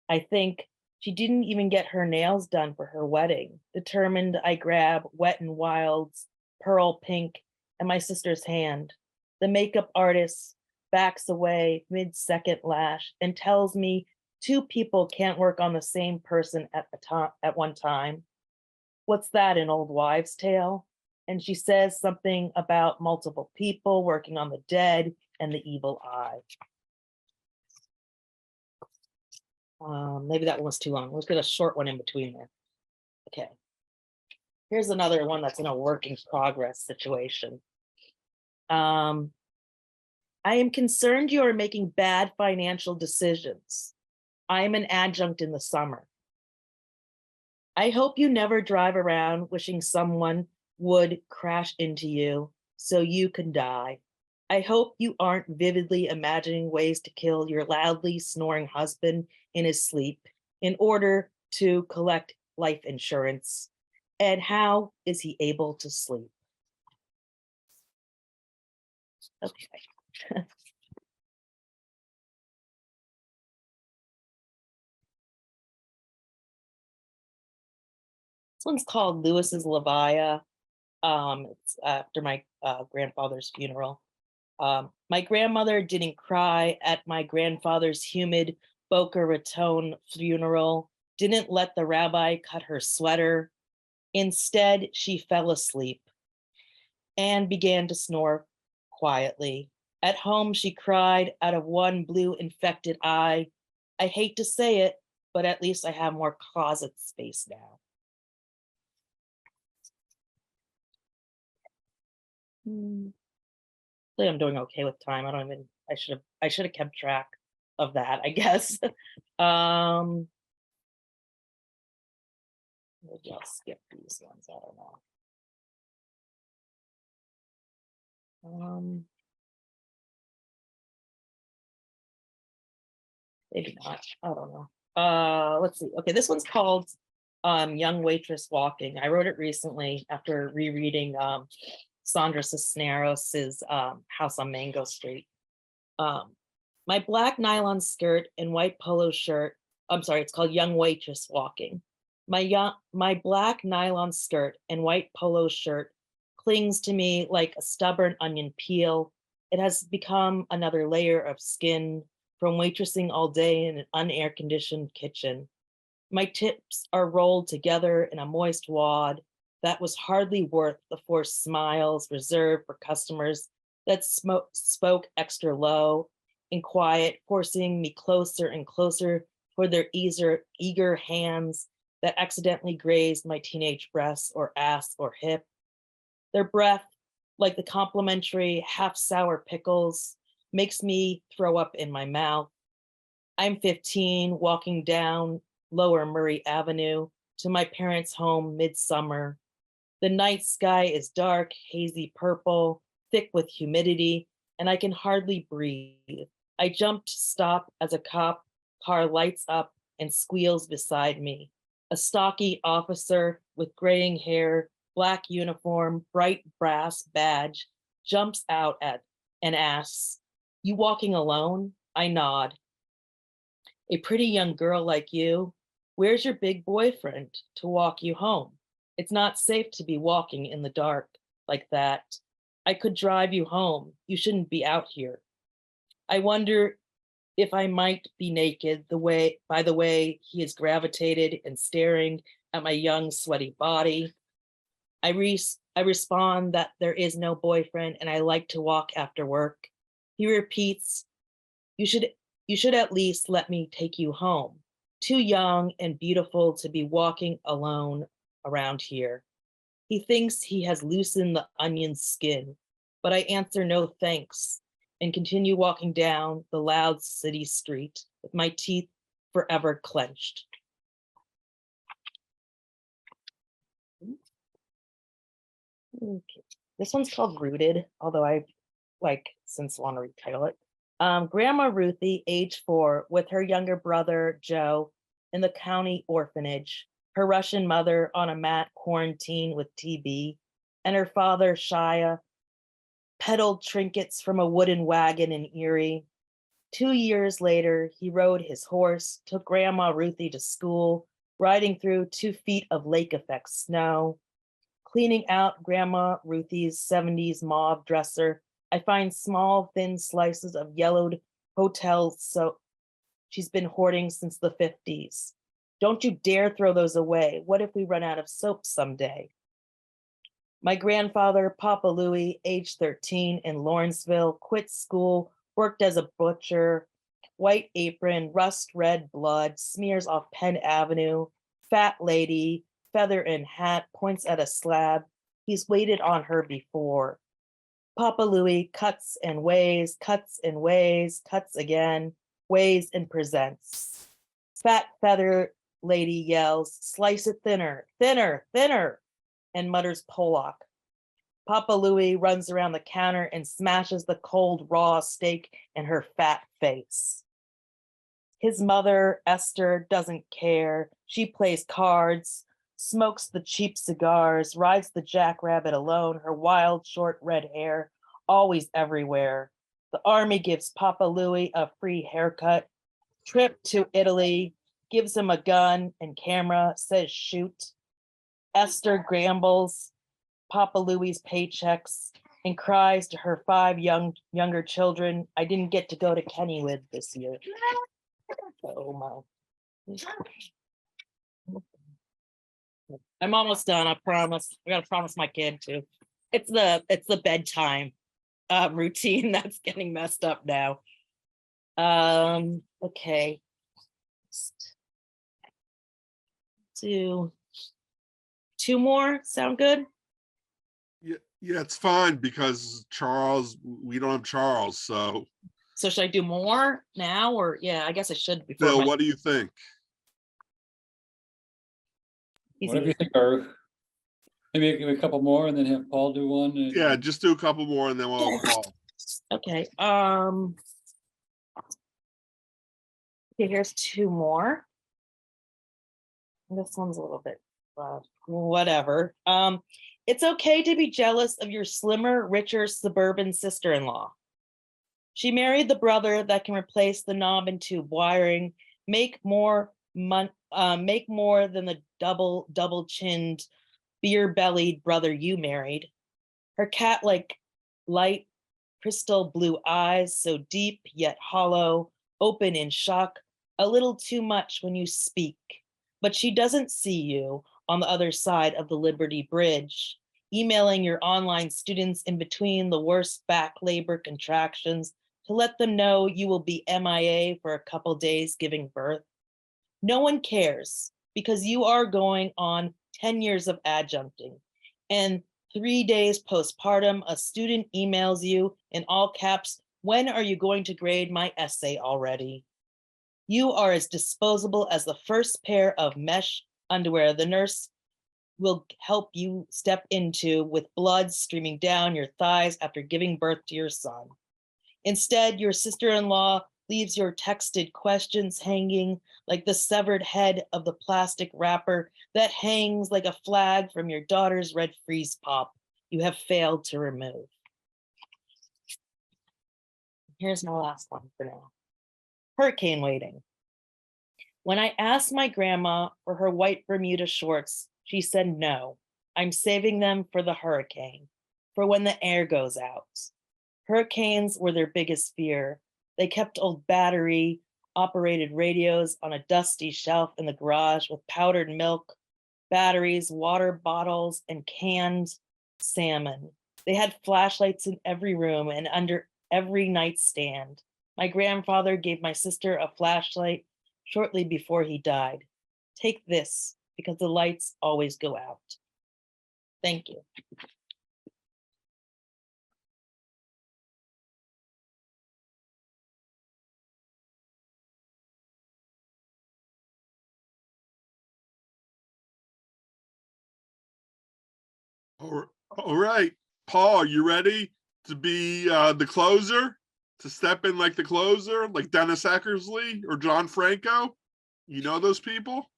I think she didn't even get her nails done for her wedding. Determined, I grab Wet n Wild's pearl pink and my sister's hand. The makeup artist backs away mid-second lash and tells me 2 people can't work on the same person at one time. What's that, an old wives' tale? And she says something about multiple people working on the dead and the evil eye. Maybe that one was too long. Let's get a short one in between there. Okay. Here's another one that's in a work in progress situation. I am concerned you are making bad financial decisions. I am an adjunct in the summer. I hope you never drive around wishing someone would crash into you so you can die. I hope you aren't vividly imagining ways to kill your loudly snoring husband in his sleep in order to collect life insurance. And how is he able to sleep? Okay. This one's called Lewis's Levia. It's after my grandfather's funeral. My grandmother didn't cry at my grandfather's humid Boca Raton funeral, didn't let the rabbi cut her sweater. Instead, she fell asleep and began to snore quietly. At home, she cried out of one blue infected eye. I hate to say it, but at least I have more closet space now. I'm doing okay with time. I should have kept track of that, I guess. Maybe I'll skip these ones. I don't know. Maybe not. I don't know. Let's see. Okay, this one's called Young Waitress Walking. I wrote it recently after rereading Sandra Cisneros's House on Mango Street. My black nylon skirt and white polo shirt. I'm sorry, it's called Young Waitress Walking. My black nylon skirt and white polo shirt clings to me like a stubborn onion peel. It has become another layer of skin from waitressing all day in an unair-conditioned kitchen. My tips are rolled together in a moist wad that was hardly worth the forced smiles reserved for customers that spoke extra low and quiet, forcing me closer and closer toward their eager hands that accidentally grazed my teenage breasts or ass or hip. Their breath, like the complimentary half-sour pickles, makes me throw up in my mouth. I'm 15, walking down Lower Murray Avenue to my parents' home midsummer. The night sky is dark, hazy purple, thick with humidity, and I can hardly breathe. I jump to stop as a cop car lights up and squeals beside me. A stocky officer with graying hair, black uniform, bright brass badge jumps out and asks, "You walking alone?" I nod. "A pretty young girl like you, where's your big boyfriend to walk you home? It's not safe to be walking in the dark like that. I could drive you home. You shouldn't be out here." I wonder If I might be naked, by the way he is gravitated and staring at my young, sweaty body. I respond that there is no boyfriend and I like to walk after work. He repeats, you should at least let me take you home. Too young and beautiful to be walking alone around here. He thinks he has loosened the onion's skin, but I answer no thanks and continue walking down the loud city street with my teeth forever clenched. Okay. This one's called Rooted, although I since want to retitle it. Grandma Ruthie, age 4, with her younger brother Joe in the county orphanage, her Russian mother on a mat quarantine with TB, and her father Shia peddled trinkets from a wooden wagon in Erie. 2 years later, he rode his horse, took Grandma Ruthie to school, riding through 2 feet of lake effect snow. Cleaning out Grandma Ruthie's 70s mauve dresser, I find small, thin slices of yellowed hotel soap she's been hoarding since the 50s. Don't you dare throw those away. What if we run out of soap someday? My grandfather, Papa Louie, age 13 in Lawrenceville, quit school, worked as a butcher, white apron, rust red blood, smears off Penn Avenue, fat lady, feather in hat, points at a slab. He's waited on her before. Papa Louie cuts and weighs, cuts and weighs, cuts again, weighs and presents. Fat feather lady yells, slice it thinner, thinner, thinner, and mutters Pollock. Papa Louie runs around the counter and smashes the cold raw steak in her fat face. His mother, Esther, doesn't care. She plays cards, smokes the cheap cigars, rides the jackrabbit alone, her wild short red hair, always everywhere. The army gives Papa Louie a free haircut, trip to Italy, gives him a gun and camera, says shoot. Esther gambles Papa Louie's paychecks and cries to her 5 younger children, I didn't get to go to Kennywood this year. Oh my. I'm almost done, I promise. I gotta promise my kid too. It's the bedtime routine that's getting messed up now. Okay. Do 2 more sound good? Yeah, it's fine because Charles, we don't have Charles, so. So should I do more now or yeah, I guess I should before Bill, my- what do you think? Whatever you think are, maybe give a couple more and then have Paul do one. Yeah, just do a couple more and then we'll call. Okay, okay, here's 2 more. This one's a little bit whatever. It's okay to be jealous of your slimmer, richer suburban sister-in-law. She married the brother that can replace the knob and tube wiring, make more than the double-chinned, beer-bellied brother you married. Her cat-like light crystal blue eyes, so deep yet hollow, open in shock, a little too much when you speak. But she doesn't see you on the other side of the Liberty Bridge, emailing your online students in between the worst back labor contractions to let them know you will be MIA for a couple days giving birth. No one cares because you are going on 10 years of adjuncting. And 3 days postpartum, a student emails you in all caps, when are you going to grade my essay already? You are as disposable as the first pair of mesh underwear the nurse will help you step into with blood streaming down your thighs after giving birth to your son. Instead, your sister-in-law leaves your texted questions hanging like the severed head of the plastic wrapper that hangs like a flag from your daughter's red freeze pop you have failed to remove. Here's my last one for now. Hurricane waiting. When I asked my grandma for her white Bermuda shorts, she said no. I'm saving them for the hurricane, for when the air goes out. Hurricanes were their biggest fear. They kept old battery operated radios on a dusty shelf in the garage with powdered milk, batteries, water bottles, and canned salmon. They had flashlights in every room and under every nightstand. My grandfather gave my sister a flashlight shortly before he died. Take this because the lights always go out. Thank you. All right, Paul, you ready to be the closer? To step in like the closer, like Dennis Eckersley or John Franco? You know those people?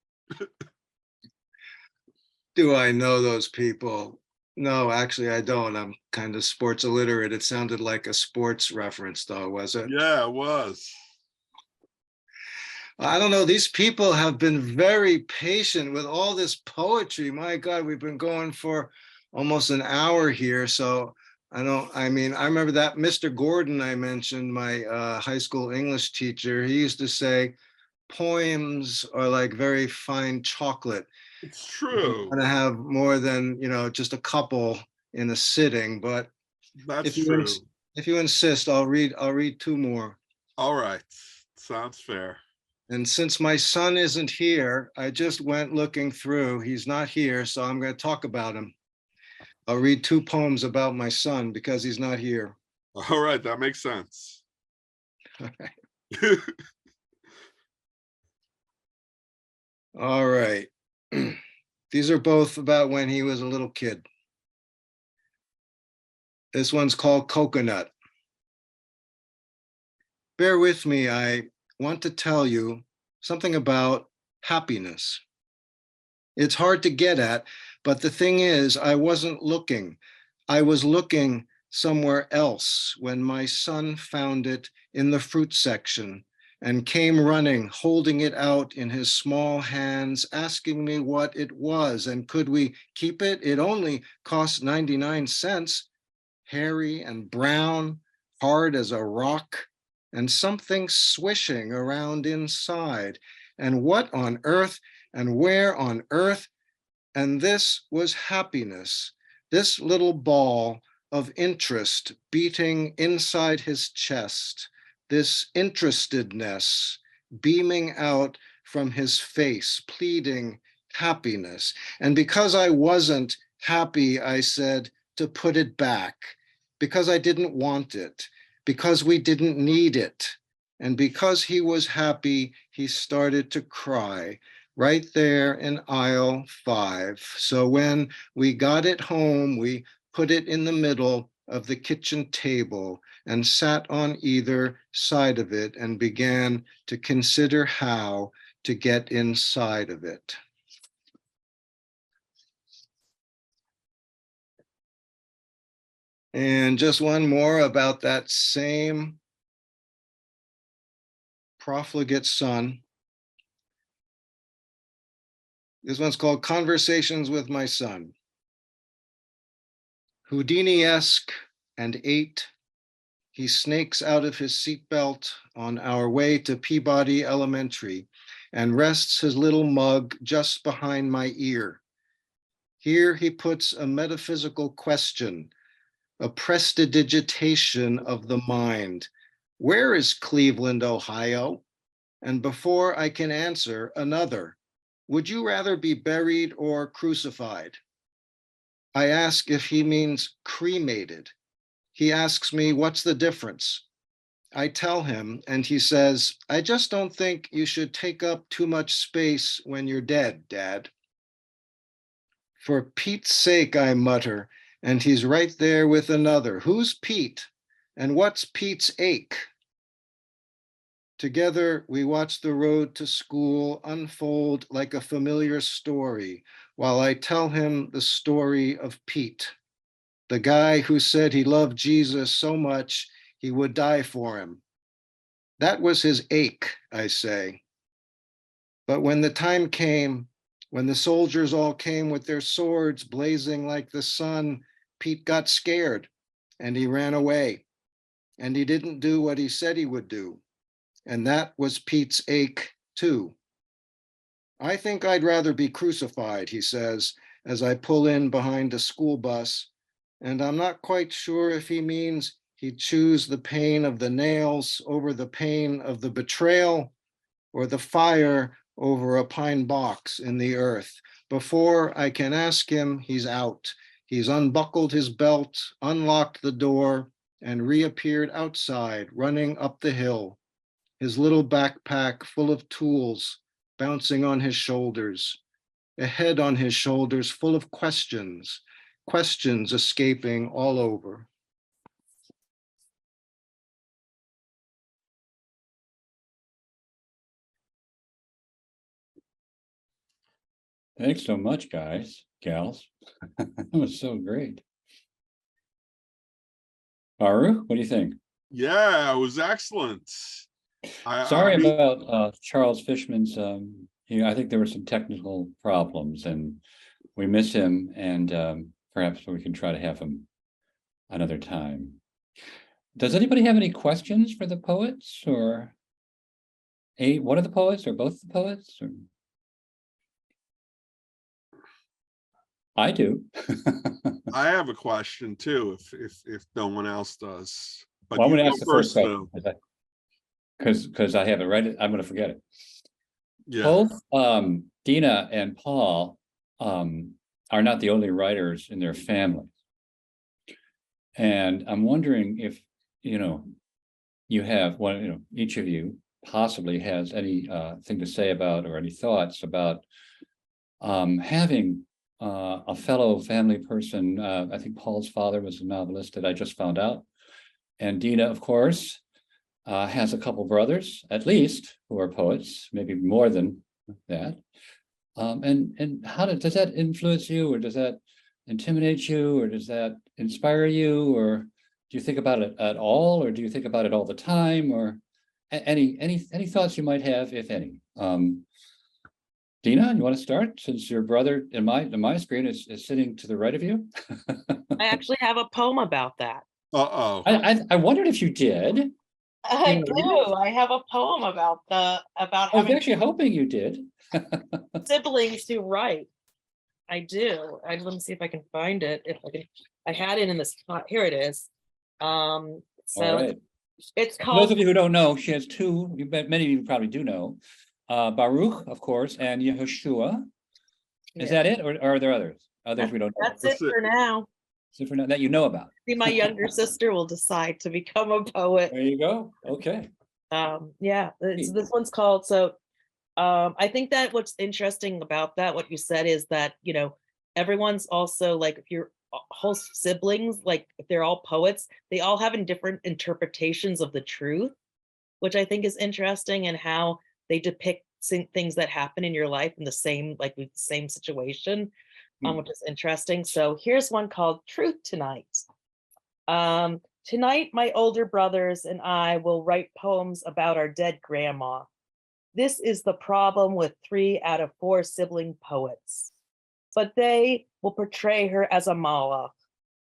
Do I know those people? No, actually, I don't. I'm kind of sports illiterate. It sounded like a sports reference, though, was it? Yeah, it was. I don't know. These people have been very patient with all this poetry. My God, we've been going for almost an hour here. So I remember that Mr. Gordon I mentioned, my high school English teacher, he used to say, poems are like very fine chocolate. It's true. Want to have more than, just a couple in a sitting, but That's if you true. if you insist, I'll read two more. All right. Sounds fair. And since my son isn't here, I just went looking through. He's not here, so I'm going to talk about him. I'll read two poems about my son because he's not here. All right, that makes sense. All right. These are both about when he was a little kid. This one's called Coconut. Bear with me, I want to tell you something about happiness. It's hard to get at, but the thing is, I wasn't looking. I was looking somewhere else when my son found it in the fruit section and came running, holding it out in his small hands, asking me what it was and could we keep it? It only cost 99 cents, hairy and brown, hard as a rock, and something swishing around inside. And what on earth and where on earth? And this was happiness, this little ball of interest beating inside his chest, this interestedness beaming out from his face, pleading happiness. And because I wasn't happy, I said to put it back, because I didn't want it, because we didn't need it. And because he was happy, he started to cry right there in aisle 5. So when we got it home, we put it in the middle of the kitchen table and sat on either side of it and began to consider how to get inside of it. And just one more about that same profligate son. This one's called Conversations with My Son. Houdini-esque and 8, he snakes out of his seatbelt on our way to Peabody Elementary and rests his little mug just behind my ear. Here he puts a metaphysical question, a prestidigitation of the mind. Where is Cleveland, Ohio? And before I can answer, another. Would you rather be buried or crucified? I ask if he means cremated. He asks me, what's the difference? I tell him, and he says, I just don't think you should take up too much space when you're dead, Dad. For Pete's sake, I mutter, and he's right there with another. Who's Pete? And what's Pete's ache? Together, we watch the road to school unfold like a familiar story, while I tell him the story of Pete, the guy who said he loved Jesus so much he would die for him. That was his ache, I say. But when the time came, when the soldiers all came with their swords blazing like the sun, Pete got scared and he ran away. and he didn't do what he said he would do. And that was Pete's ache, too. I think I'd rather be crucified, he says, as I pull in behind a school bus. And I'm not quite sure if he means he'd choose the pain of the nails over the pain of the betrayal, or the fire over a pine box in the earth. Before I can ask him, he's out. He's unbuckled his belt, unlocked the door, and reappeared outside, running up the hill, his little backpack full of tools bouncing on his shoulders, a head on his shoulders full of questions, questions escaping all over. Thanks so much, guys, gals. That was so great. Baruch, what do you think? Yeah, it was excellent. Sorry I mean, about Charles Fishman's, I think there were some technical problems and we miss him, and perhaps we can try to have him another time. Does anybody have any questions for the poets, or one of the poets, or both the poets? Or... I do. I have a question too, if no one else does. But Well, I'm you going to go ask the first though. question because I have it right. I'm going to forget it. Yeah. Both Deena and Paul are not the only writers in their families, and I'm wondering if you have one. Each of you possibly has any thing to say about, or any thoughts about having a fellow family person. I think Paul's father was a novelist that I just found out. And Deena, of course, has a couple brothers, at least, who are poets, maybe more than that. And how does that influence you, or does that intimidate you, or does that inspire you, or do you think about it at all, or do you think about it all the time, or any thoughts you might have, if any? Deena, you want to start, since your brother in my screen is sitting to the right of you? I actually have a poem about that. Uh-oh. I wondered if you did. I do. I have a poem about I was actually hoping you did. siblings who write. I do. Let me see if I can find it. If I can, I had it in this spot. Here it is. So All right. it's For those called. of you who don't know, she has two. Many of you probably do know. Baruch, of course, and Yehoshua. Is Yeah. that it, or are there others? Others we don't know. That's it for now. So for now, that you know about. See, my younger sister will decide to become a poet. There you go. Okay. Yeah, this one's called. So I think that what's interesting about that, what you said, is that everyone's also like, if your whole siblings, like if they're all poets, they all have different interpretations of the truth, which I think is interesting, and how they depict things that happen in your life in the same, like with the same situation, which is interesting. So here's one called Truth Tonight. Tonight, my older brothers and I will write poems about our dead grandma. This is the problem with 3 out of 4 sibling poets. But they will portray her as a malach,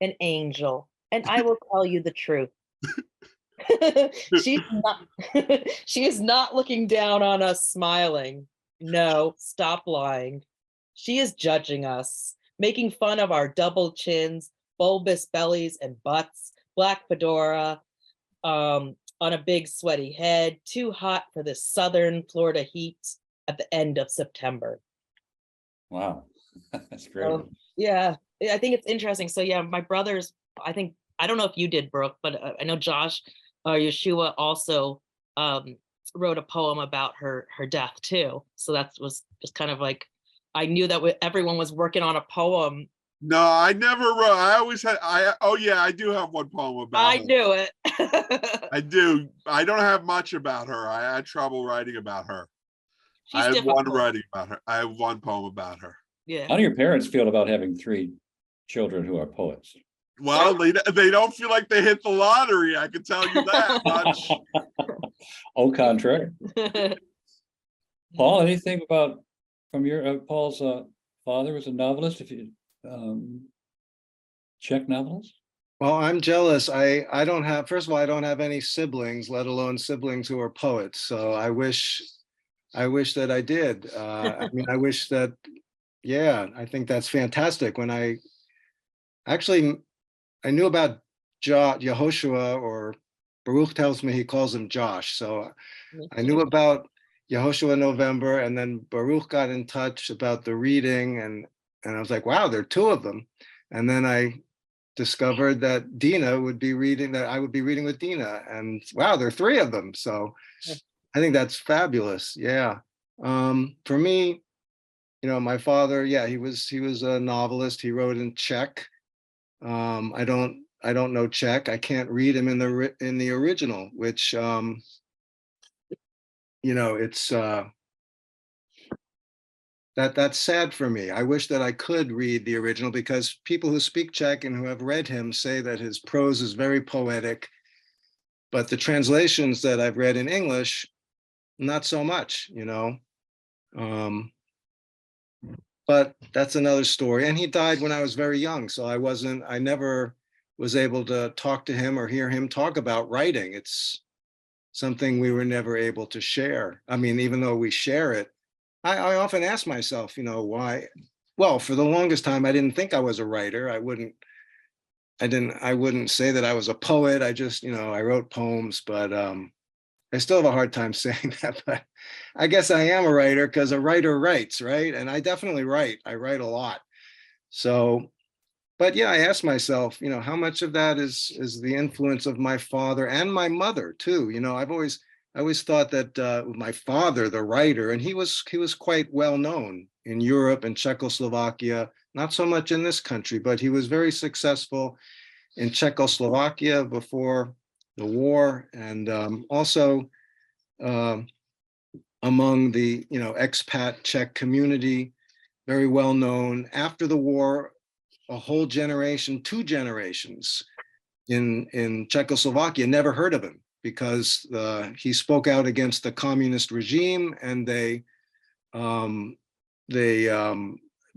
an angel, and I will tell you the truth. She's not, she is not looking down on us smiling. No, stop lying. She is judging us, making fun of our double chins, bulbous bellies and butts, black fedora, on a big sweaty head, too hot for this southern Florida heat at the end of September. Wow, that's great. Yeah, I think it's interesting. So yeah, my brothers, I don't know if you did, Brooke, but I know Josh, Yeshua also wrote a poem about her death too. So that was just kind of like, I knew that everyone was working on a poem. No, I never wrote. I always had. Oh yeah, I do have one poem about her. Knew it. I do. I don't have much about her. I had trouble writing about her. I have one writing about her. I have one poem about her. Yeah. How do your parents feel about having 3 children who are poets? Well, they don't feel like they hit the lottery. I can tell you that much. Au contraire. Paul, anything about from your Paul's father was a novelist? If you Czech novelist? Well, I'm jealous. I don't have, first of all, I don't have any siblings, let alone siblings who are poets. So I wish that I did. I mean, I wish that, yeah, I think that's fantastic. When actually, I knew about Yehoshua, or Baruch tells me he calls him Josh. So Me I too. knew about Yehoshua in November, and then Baruch got in touch about the reading, and I was like, wow, there are two of them. And then I discovered that Deena would be reading, that I would be reading with Deena, and wow, there are three of them. So I think that's fabulous. Yeah. For me, my father, yeah, he was a novelist. He wrote in Czech. I don't know Czech. I can't read him in the original, which it's that's sad for me. I wish that I could read the original, because people who speak Czech and who have read him say that his prose is very poetic, but the translations that I've read in English, not so much. Um, but that's another story. And he died when I was very young, so I never was able to talk to him or hear him talk about writing. It's something we were never able to share. I mean, even though we share it, I often ask myself, why? Well, for the longest time, I didn't think I was a writer. I wouldn't say that I was a poet. I just, I wrote poems, but I still have a hard time saying that. But I guess I am a writer, because a writer writes, right? And I definitely write. I write a lot. So, but yeah, I asked myself, how much of that is the influence of my father and my mother too. I always thought that my father, the writer, and he was quite well known in Europe and Czechoslovakia, not so much in this country, but he was very successful in Czechoslovakia before the war, and also um, among the expat Czech community, very well known. After the war, a whole generation, two generations in Czechoslovakia never heard of him, because he spoke out against the communist regime, and they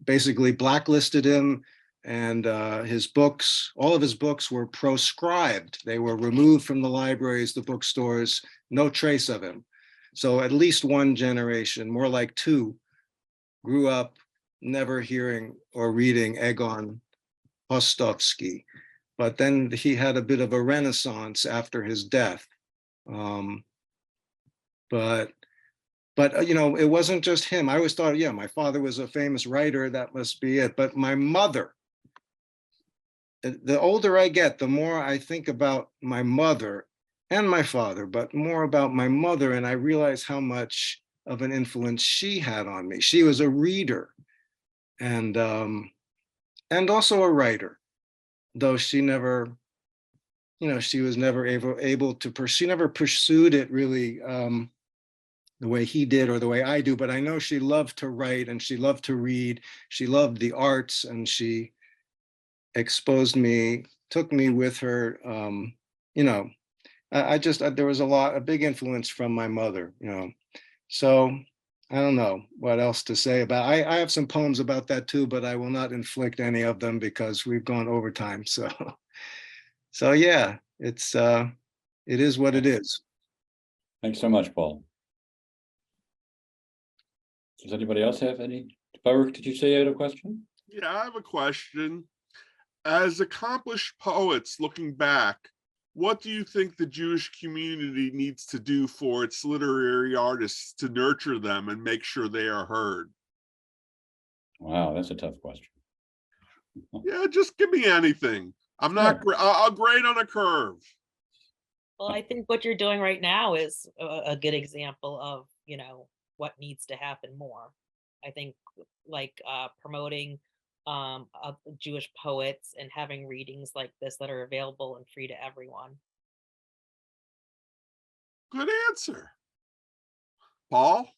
basically blacklisted him, and all of his books were proscribed. They were removed from the libraries, the bookstores, no trace of him. So at least one generation, more like two, grew up never hearing or reading Egon Hostovsky. But then he had a bit of a renaissance after his death. Um, but it wasn't just him. I always thought, yeah, my father was a famous writer, that must be it. But my mother, the older I get, the more I think about my mother and my father, but more about my mother, and I realize how much of an influence she had on me. She was a reader, and also a writer, though she never, she was never able to pursue, she never pursued it really the way he did or the way I do. But I know she loved to write, and she loved to read. She loved the arts, and she exposed me, took me with her. There was a big influence from my mother. So I don't know what else to say about. I have some poems about that too, but I will not inflict any of them because we've gone over time. So yeah, it is what it is. Thanks so much, Paul. Does anybody else have any? Baruch, did you say you had a question? Yeah, I have a question. As accomplished poets looking back, what do you think the Jewish community needs to do for its literary artists to nurture them and make sure they are heard? Wow, that's a tough question. Yeah, just give me anything. I'm not, I'll grade on a curve. Well, I think what you're doing right now is a good example of, what needs to happen more. I think like promoting Jewish poets and having readings like this that are available and free to everyone. Good answer. Paul,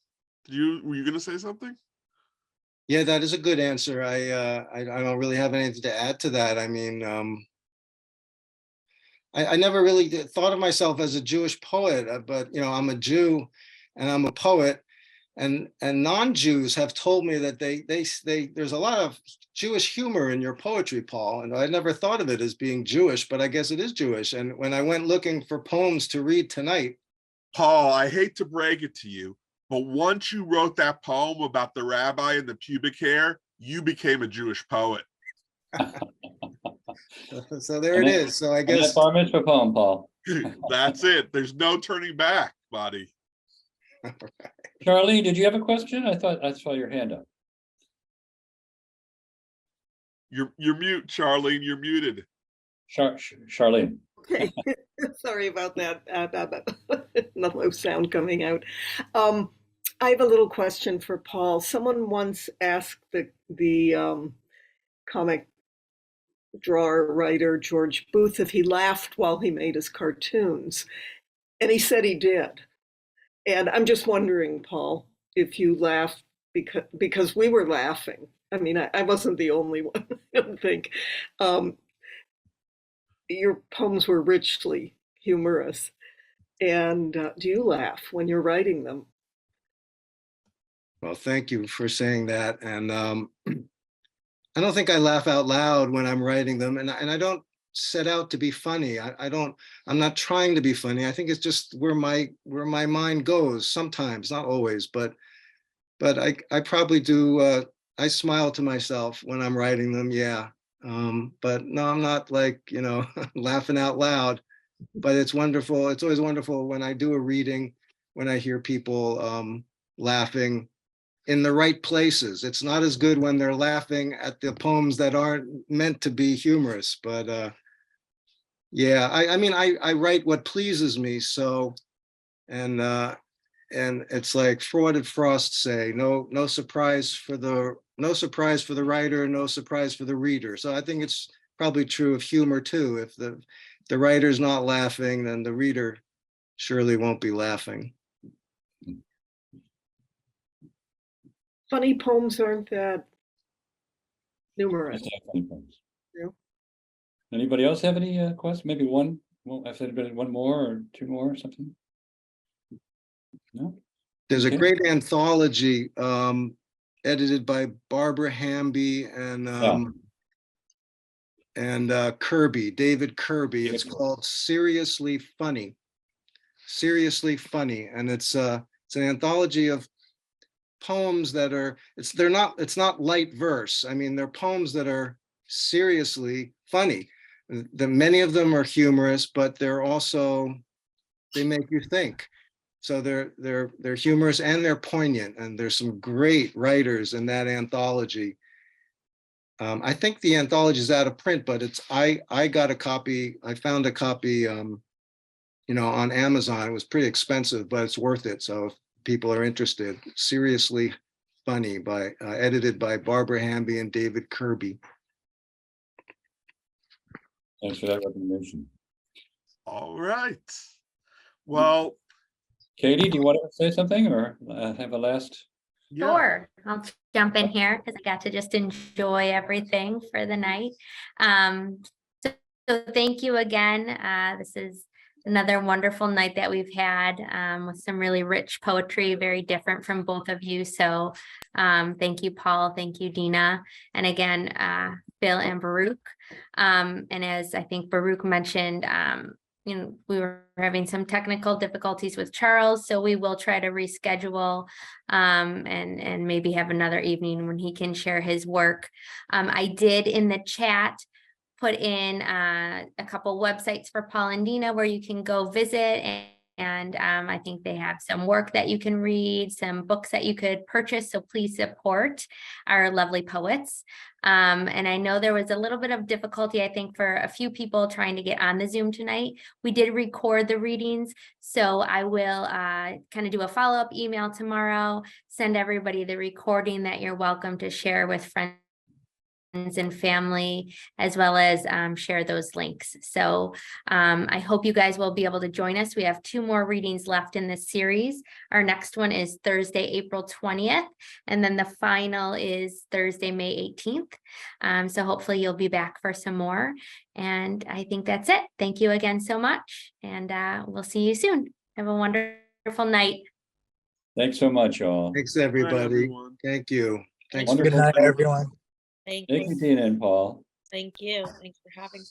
were you going to say something? Yeah, that is a good answer. I don't really have anything to add to that. I mean, I never really thought of myself as a Jewish poet, but I'm a Jew and I'm a poet, and non-Jews have told me that they there's a lot of Jewish humor in your poetry, Paul, and I never thought of it as being Jewish, but I guess it is Jewish. And when I went looking for poems to read tonight, Paul, I hate to break it to you, but once you wrote that poem about the rabbi and the pubic hair, you became a Jewish poet. so there it is. So I And that guess bar mitzvah poem, Paul. That's it. There's no turning back, buddy. Charlene, did you have a question? I thought I saw your hand up. You're mute, Charlene. You're muted. Charlene. Okay, sorry about that. Not no sound coming out. I have a little question for Paul. Someone once asked the comic drawer writer George Booth if he laughed while he made his cartoons, and he said he did. And I'm just wondering, Paul, if you laughed because we were laughing. I mean, I wasn't the only one. I don't think. Your poems were richly humorous. And do you laugh when you're writing them? well, thank you for saying that. And I don't think I laugh out loud when I'm writing them, and I don't set out to be funny. I'm not trying to be funny. I think it's just where my mind goes sometimes, not always, but I probably do. I smile to myself when I'm writing them. Yeah. But no, I'm not like, laughing out loud, but it's wonderful. It's always wonderful when I do a reading, when I hear people laughing in the right places. It's not as good when they're laughing at the poems that aren't meant to be humorous, but yeah, I mean, I write what pleases me. So, and it's like, what did Frost say? No surprise for the writer, no surprise for the reader. So I think it's probably true of humor too. If the writer's not laughing, then the reader surely won't be laughing. Funny poems aren't that numerous. Yeah. Anybody else have any questions? Maybe one? Well, if anybody, one more or two more or something? No? There's a Okay. great anthology edited by Barbara Hamby and Kirby, David Kirby. It's called Seriously Funny. Seriously Funny, and it's an anthology of poems that are it's not light verse. I mean, they're poems that are seriously funny. Many of them are humorous, but they make you think. So they're humorous and they're poignant, and there's some great writers in that anthology. I think the anthology is out of print, but I got a copy. I found a copy, on Amazon. It was pretty expensive, but it's worth it. So if people are interested, Seriously Funny, edited by Barbara Hamby and David Kirby. Thanks for that recommendation. All right. Well, Katie, do you want to say something or have a last? yeah. Sure, I'll jump in here because I got to just enjoy everything for the night. So thank you again. This is another wonderful night that we've had with some really rich poetry, very different from both of you. So thank you, Paul. Thank you, Deena. And again, Bill and Baruch. And as I think Baruch mentioned, we were having some technical difficulties with Charles, so we will try to reschedule and maybe have another evening when he can share his work. I did in the chat put in a couple websites for Paul and Deena where you can go visit, and I think they have some work that you can read, some books that you could purchase. So please support our lovely poets. And I know there was a little bit of difficulty, I think, for a few people trying to get on the Zoom tonight. We did record the readings, so I will kind of do a follow-up email tomorrow, send everybody the recording that you're welcome to share with friends and family, as well as share those links. So I hope you guys will be able to join us. We have 2 more readings left in this series. Our next one is Thursday, April 20th, and then the final is Thursday, May 18th. So hopefully you'll be back for some more. And I think that's it. Thank you again so much, and we'll see you soon. Have a wonderful night. Thanks so much, all. Thanks, everybody. everyone. Thank you. Thanks. Thank for Wonderful. Good night, coming. everyone. Thank Thank you, you. Deena and Paul. Thank you. Thanks for having.